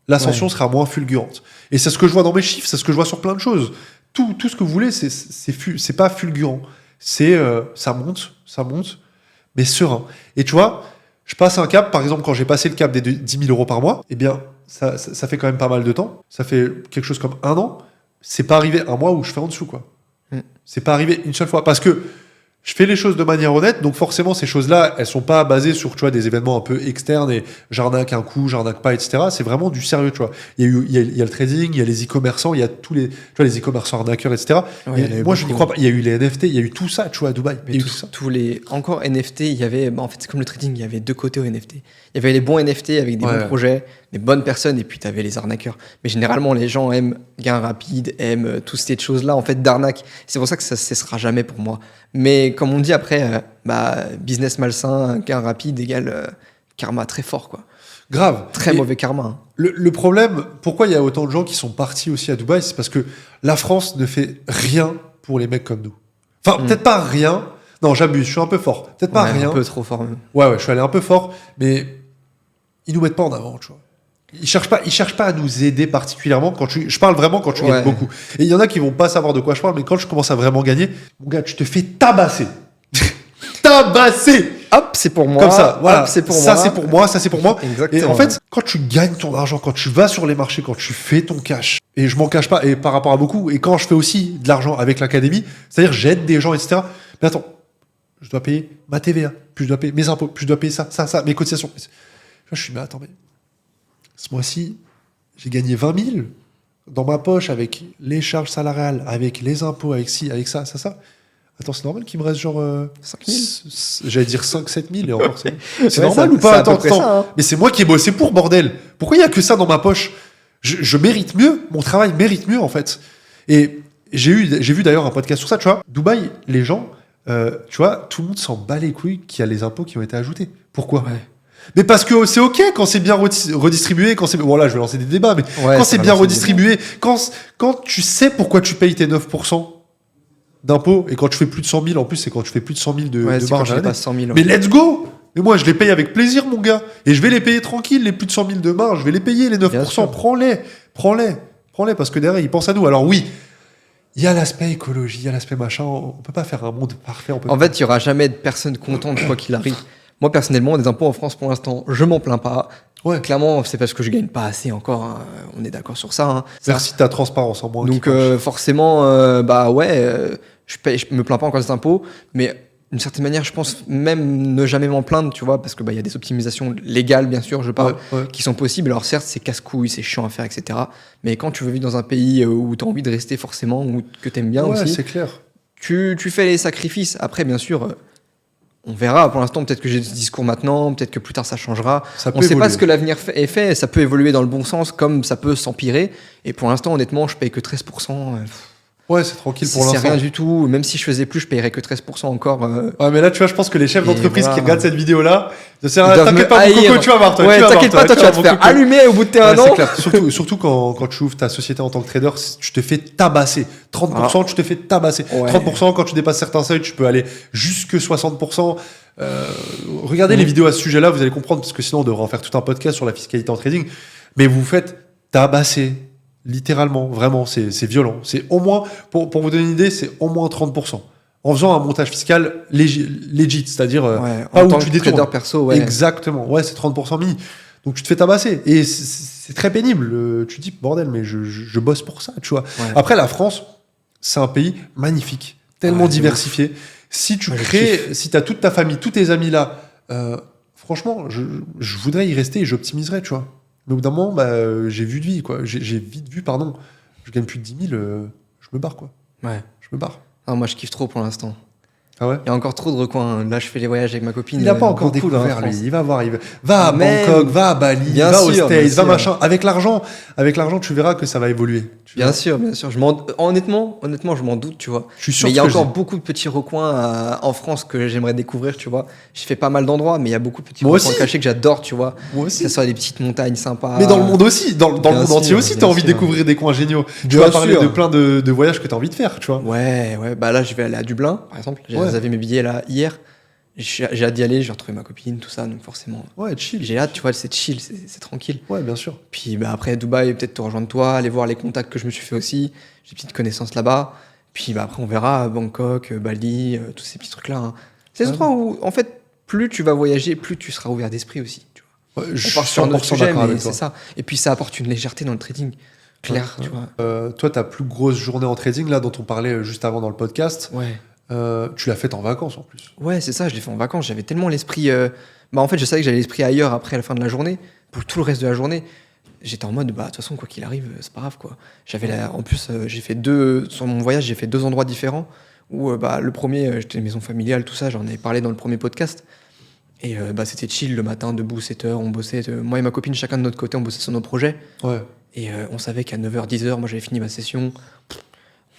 L'ascension sera moins fulgurante. Et c'est ce que je vois dans mes chiffres, c'est ce que je vois sur plein de choses. Tout ce que vous voulez, c'est pas fulgurant. Ça monte, mais serein. Et tu vois, je passe un cap, par exemple, quand j'ai passé le cap des 10 000 euros par mois, eh bien, ça fait quand même pas mal de temps. Ça fait quelque chose comme 1 an. C'est pas arrivé un mois où je fais en dessous, quoi. C'est pas arrivé une seule fois. Parce que je fais les choses de manière honnête, donc forcément, ces choses-là, elles sont pas basées sur, tu vois, des événements un peu externes et j'arnaque un coup, j'arnaque pas, etc. C'est vraiment du sérieux, tu vois. Il y a le trading, il y a les e-commerçants, il y a tous les, tu vois, les e-commerçants arnaqueurs, etc. Ouais, Et il y en a eu moi, je n'y beaucoup. crois pas. Il y a eu les NFT, il y a eu tout ça, tu vois, à Dubaï. Il y a eu tout ça. Tous les encore NFT, il y avait en fait c'est comme le trading, il y avait deux côtés au NFT. Il y avait les bons NFT avec des Ouais. bons projets, des bonnes personnes et puis tu avais les arnaqueurs. Mais généralement les gens aiment gain rapide, aiment toutes ces choses là en fait d'arnaque. C'est pour ça que ça cessera jamais pour moi. Mais comme on dit après business malsain, gain rapide égale karma très fort quoi. Grave. Très Et mauvais karma. Hein. le problème, pourquoi il y a autant de gens qui sont partis aussi à Dubaï, c'est parce que la France ne fait rien pour les mecs comme nous. Enfin, peut-être pas rien. Non, j'abuse, je suis un peu fort. Peut-être pas Ouais, rien. un peu trop fort même. Ouais, je suis allé un peu fort, mais ils nous mettent pas en avant, tu vois. Ils cherchent pas à nous aider particulièrement je parle vraiment quand tu gagnes Ouais. beaucoup. Et il y en a qui vont pas savoir de quoi je parle, mais quand je commence à vraiment gagner, mon gars, tu te fais tabasser. Tabasser! Hop, c'est pour moi. Comme ça, voilà. Hop, c'est pour ça, moi. c'est pour moi, ça, c'est pour moi. Exactement. Et en fait, quand tu gagnes ton argent, quand tu vas sur les marchés, quand tu fais ton cash, et je m'en cache pas, et par rapport à beaucoup, et quand je fais aussi de l'argent avec l'académie, c'est-à-dire j'aide des gens, etc. Mais attends, je dois payer ma TVA, puis je dois payer mes impôts, puis je dois payer ça, mes cotisations. Là, je suis, mais attends, mais ce mois-ci, j'ai gagné 20 000 dans ma poche avec les charges salariales, avec les impôts, avec ci, avec ça. Attends, c'est normal qu'il me reste genre. 5 000. J'allais dire 5-7 000 et encore c'est. C'est Ouais, normal ça- ou pas? c'est à Attends, peu près ça, hein. Mais c'est moi qui ai bossé pour, bordel. Pourquoi il y a que ça dans ma poche? Je mérite mieux. Mon travail mérite mieux, en fait. Et j'ai vu d'ailleurs un podcast sur ça, tu vois. Dubaï, les gens, tu vois, tout le monde s'en bat les couilles qu'il y a les impôts qui ont été ajoutés. Pourquoi? Ouais. Mais parce que c'est ok quand c'est bien redistribué, quand c'est. Bon, là, je vais lancer des débats, mais Ouais, quand ça c'est va bien lancer des redistribué, quand tu sais pourquoi tu payes tes 9% d'impôts, et quand tu fais plus de 100 000, en plus, c'est quand tu fais plus de 100 000 Ouais, de c'est quand marge je à l'année. dépasse 100 000. Mais let's go! Mais moi, je les paye avec plaisir, mon gars. Et je vais les payer tranquille, les plus de 100 000 de marge. Je vais les payer, les 9%. sûr. Prends-les, parce que derrière, ils pensent à nous. Alors oui, il y a l'aspect écologie, il y a l'aspect machin. On peut pas faire un monde parfait. En fait, il y aura jamais de personne contente quoi qu'il arrive. Moi, personnellement, des impôts en France, pour l'instant, je m'en plains pas. Ouais. Clairement, c'est parce que je gagne pas assez encore. Hein. On est d'accord sur ça. Hein. Merci de ta transparence en moi. Donc, qui marche. forcément, je me plains pas encore des impôts, mais d'une certaine manière, je pense même ne jamais m'en plaindre, tu vois, parce que il y a des optimisations légales, bien sûr, je parle, Ouais. qui sont possibles. Alors certes, c'est casse-couille, c'est chiant à faire, etc. Mais quand tu veux vivre dans un pays où tu as envie de rester forcément, ou que tu aimes bien Ouais, aussi, c'est clair. tu fais les sacrifices. Après, bien sûr, on verra. Pour l'instant, peut-être que j'ai ce discours maintenant, peut-être que plus tard ça changera. Ça peut On ne sait pas évoluer. ce que l'avenir est fait. Ça peut évoluer dans le bon sens, comme ça peut s'empirer. Et pour l'instant, honnêtement, je paye que 13%. Ouais, c'est tranquille pour C'est l'instant. rien du tout. Même si je faisais plus, je payerais que 13% encore. Ouais, mais là, tu vois, je pense que les chefs Et d'entreprise voilà. qui regardent cette vidéo-là, Ils doivent t'inquiète me pas, mon haïr. coco, tu vas voir, toi. Ouais, tu vas voir, t'inquiète pas, toi, tu vas te mon faire coco. allumer au bout de Ouais, un c'est an. clair. Surtout quand tu ouvres ta société en tant que trader, tu te fais tabasser. 30%, tu te fais tabasser. Ouais. 30%, quand tu dépasses certains seuils, tu peux aller jusque 60%. Regardez les vidéos à ce sujet-là, vous allez comprendre, parce que sinon, on devrait en faire tout un podcast sur la fiscalité en trading. Mais vous vous faites tabasser. Littéralement, vraiment, c'est violent. C'est au moins, pour vous donner une idée, c'est au moins 30%. En faisant un montage fiscal legit, c'est-à-dire Ouais, pas en où tant tu que détournes. trader perso, ouais. Exactement, ouais, c'est 30% mini. Donc tu te fais tabasser. Et c'est très pénible. Tu te dis, bordel, mais je bosse pour ça, tu vois. Ouais. Après, la France, c'est un pays magnifique, tellement Ouais, de diversifié. Si tu Ouais, je crées, si tu as toute ta famille, tous tes amis là, franchement, je voudrais y rester et j'optimiserais, tu vois. Mais au bout d'un moment, j'ai vu de vie, quoi. J'ai vite vu, pardon. Je gagne plus de 10 000, je me barre, quoi. Ouais. Je me barre. Ah, moi, je kiffe trop pour l'instant. Ah ouais? Il y a encore trop de recoins. Là, je fais les voyages avec ma copine. Il n'a pas encore beaucoup dans la découvert, lui. France. Il va voir. Va à Même. Bangkok, va à Bali, Bien va aux sûr, States, bien va sûr. machin. Avec l'argent, tu verras que ça va évoluer. Tu Bien verras. sûr, bien sûr. Honnêtement, je m'en doute, tu vois. Je suis sûr Mais il y a de ce que encore je dis. beaucoup de petits recoins en France que j'aimerais découvrir, tu vois. J'ai fait pas mal d'endroits, mais il y a beaucoup de petits Moi recoins aussi. cachés que j'adore, tu vois. Moi Que aussi. ce soit des petites montagnes sympas. Mais dans le monde aussi, dans le Bien monde sûr, entier aussi, bien t'as envie de sûr. découvrir des coins géniaux. Tu Bien vas parler sûr. de plein de voyages que t'as envie de faire, tu vois. Ouais, bah là, je vais aller à Dublin, par exemple. Ouais. J'avais mes billets là hier. J'ai hâte d'y aller, je vais retrouver ma copine, tout ça, donc forcément. Ouais, chill. J'ai hâte, tu vois, c'est chill, c'est tranquille. Ouais, bien sûr. Puis bah, après, Dubaï, peut-être te rejoindre toi, aller voir les contacts que je me suis fait aussi. J'ai des petites connaissances là-bas. Puis bah, après, on verra Bangkok, Bali, tous ces petits trucs-là. Hein. C'est des Ouais. endroits où, en fait, plus tu vas voyager, plus tu seras ouvert d'esprit aussi. Tu vois. Ouais, On je part suis sur un autre 100% sujet, d'accord mais avec c'est toi. ça. Et puis ça apporte une légèreté dans le trading. Clair, Ouais, tu vois. Toi, ta plus grosse journée en trading, là, dont on parlait juste avant dans le podcast, Ouais. tu l'as faite en vacances en plus. Ouais, c'est ça, je l'ai fait en vacances. J'avais tellement l'esprit. Bah, en fait, je savais que j'avais l'esprit ailleurs après la fin de la journée, pour tout le reste de la journée. J'étais en mode, bah, de toute façon, quoi qu'il arrive, c'est pas grave, quoi. En plus, j'ai fait sur mon voyage, j'ai fait 2 endroits différents. Où, bah, le premier, j'étais une maison familiale, tout ça, j'en avais parlé dans le premier podcast. Et bah, c'était chill le matin, debout, 7 heures, on bossait. Moi et ma copine, chacun de notre côté, on bossait sur nos projets. Ouais. Et on savait qu'à 9h, 10h, moi j'avais fini ma session.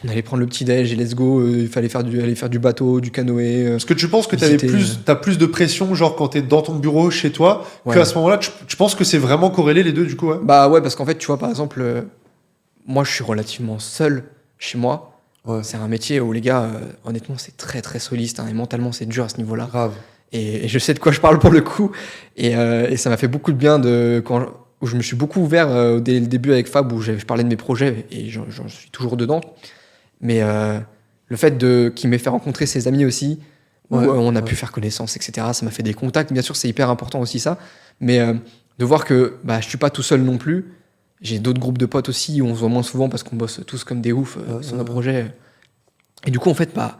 On allait prendre le petit déj et let's go. Il fallait aller faire du bateau, du canoë. Est-ce que tu penses que Visiter, t'as plus de pression, genre quand t'es dans ton bureau chez toi, Ouais. qu'à ce moment-là, tu penses que c'est vraiment corrélé les deux, du coup, ouais? Bah ouais, parce qu'en fait, tu vois, par exemple, moi je suis relativement seul chez moi. Ouais. C'est un métier où les gars, honnêtement, c'est très très soliste. Hein, et mentalement, c'est dur à ce niveau-là. Grave. Et je sais de quoi je parle pour le coup. Et ça m'a fait beaucoup de bien où je me suis beaucoup ouvert dès le début avec Fab, où je parlais de mes projets, et j'en suis toujours dedans. Mais le fait qu'il m'ait fait rencontrer ses amis aussi, où Ouais, on a ouais. pu faire connaissance, etc., ça m'a fait des contacts. Bien sûr, c'est hyper important aussi ça. Mais de voir que bah, je suis pas tout seul non plus. J'ai d'autres groupes de potes aussi, où on se voit moins souvent parce qu'on bosse tous comme des oufs sur nos projets. Et du coup, en fait, bah,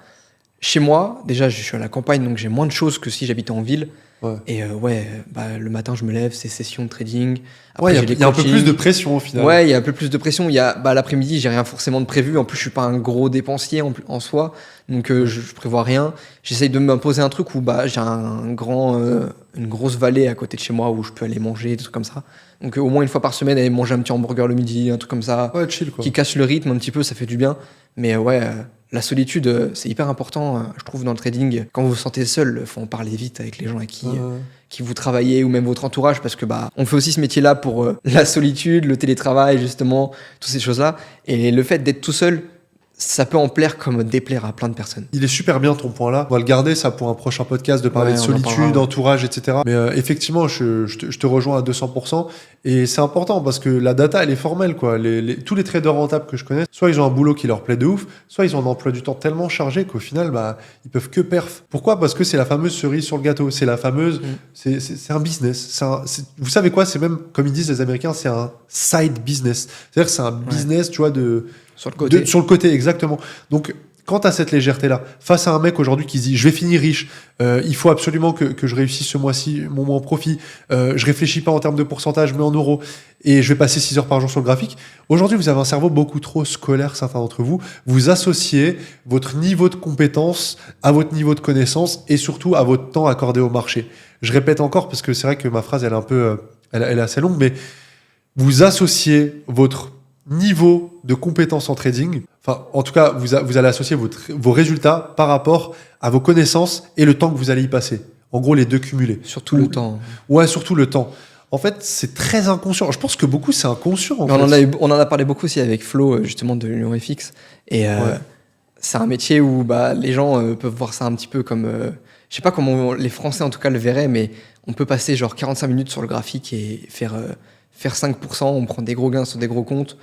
chez moi, déjà, je suis à la campagne, donc j'ai moins de choses que si j'habitais en ville. Ouais. Et le matin, je me lève, c'est session de trading. Après, Ouais, j'ai il des y a un peu coachings. plus de pression au final. Ouais, il y a un peu plus de pression. L'après-midi, j'ai rien forcément de prévu. En plus, je suis pas un gros dépensier en soi, donc je prévois rien. J'essaye de m'imposer un truc où j'ai une grosse vallée à côté de chez moi où je peux aller manger, des trucs comme ça. Donc au moins une fois par semaine, aller manger un petit hamburger le midi, un truc comme ça, Ouais, chill quoi. qui casse le rythme un petit peu, ça fait du bien. Mais la solitude, c'est hyper important, je trouve, dans le trading. Quand vous vous sentez seul, il faut en parler vite avec les gens avec qui vous travaillez ou même votre entourage, parce que on fait aussi ce métier-là pour la solitude, le télétravail, justement, toutes ces choses-là. Et le fait d'être tout seul, ça peut en plaire comme déplaire à plein de personnes. Il est super bien ton point là. On va le garder ça pour un prochain podcast de parler Ouais, de on en solitude, parlera, ouais. entourage, etc. Mais effectivement, je te rejoins à 200%. Et c'est important parce que la data, elle est formelle, quoi. Tous les traders rentables que je connais, soit ils ont un boulot qui leur plaît de ouf, soit ils ont un emploi du temps tellement chargé qu'au final, ils peuvent que perf. Pourquoi ? Parce que c'est la fameuse cerise sur le gâteau. C'est la fameuse. C'est un business. Vous savez quoi ? C'est même, comme ils disent les Américains, c'est un side business. C'est-à-dire que c'est un business, tu vois, Sur le côté. sur le côté, exactement. Donc, quand tu as cette légèreté-là, face à un mec aujourd'hui qui se dit « je vais finir riche, il faut absolument que je réussisse ce mois-ci, mon mois en profit, je réfléchis pas en termes de pourcentage, mais en euros, et je vais passer 6 heures par jour sur le graphique », aujourd'hui, vous avez un cerveau beaucoup trop scolaire, certains d'entre vous. Vous associez votre niveau de compétence à votre niveau de connaissance et surtout à votre temps accordé au marché. Je répète encore, parce que c'est vrai que ma phrase, elle est un peu... elle est assez longue, mais vous associez votre niveau de compétence en trading, enfin, en tout cas, vous allez associer vos résultats par rapport à vos connaissances et le temps que vous allez y passer. En gros, les deux cumulés. Surtout le temps. Ouais, surtout le temps. En fait, c'est très inconscient. Je pense que beaucoup, c'est inconscient. En Mais fait. on en a parlé beaucoup aussi avec Flo, justement, de l'Union FX. Et c'est un métier où les gens peuvent voir ça un petit peu comme... je sais pas comment les Français, en tout cas, le verraient, mais on peut passer genre 45 minutes sur le graphique et faire 5%, on prend des gros gains sur des gros comptes.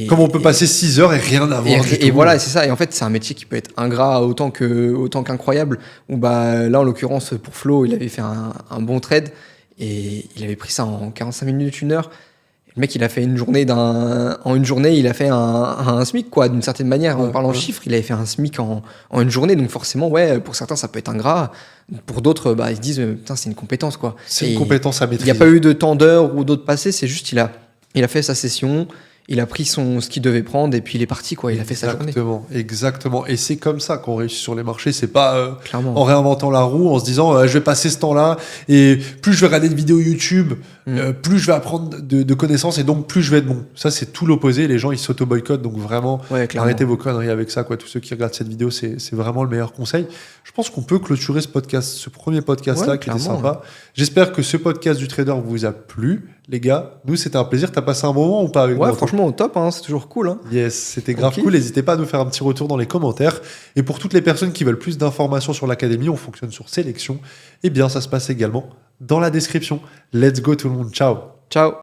Comme on peut passer 6 heures et rien avoir du tout. Et voilà, c'est ça. Et en fait, c'est un métier qui peut être ingrat autant qu'incroyable. Où là, en l'occurrence, pour Flo, il avait fait un bon trade et il avait pris ça en 45 minutes, 1 heure. Le mec, il a fait en une journée, il a fait un SMIC, quoi, d'une certaine manière. En parlant chiffres, il avait fait un SMIC en une journée. Donc forcément, pour certains, ça peut être ingrat. Pour d'autres, ils se disent, putain, c'est une compétence, quoi. C'est une compétence à maîtriser. Il n'y a pas eu de temps d'heure ou d'autres passés. C'est juste, il a fait sa session. Il a pris ce qu'il devait prendre et puis il est parti, quoi. Il a fait sa journée. Exactement. Et c'est comme ça qu'on réussit sur les marchés. C'est pas Clairement. En réinventant la roue, en se disant je vais passer ce temps-là et plus je vais regarder de vidéos YouTube, plus je vais apprendre de connaissances et donc plus je vais être bon. Ça, c'est tout l'opposé. Les gens, ils s'auto-boycottent. Donc vraiment, arrêtez vos conneries avec ça, quoi. Tous ceux qui regardent cette vidéo, c'est vraiment le meilleur conseil. Je pense qu'on peut clôturer ce premier podcast-là qui était sympa. J'espère que ce podcast du trader vous a plu. Les gars, nous, c'était un plaisir. T'as passé un bon moment ou pas avec moi? Ouais, franchement, au top, c'est toujours cool. Yes, c'était grave cool. N'hésitez pas à nous faire un petit retour dans les commentaires. Et pour toutes les personnes qui veulent plus d'informations sur l'académie, on fonctionne sur sélection. Eh bien, ça se passe également dans la description. Let's go tout le monde. Ciao. Ciao.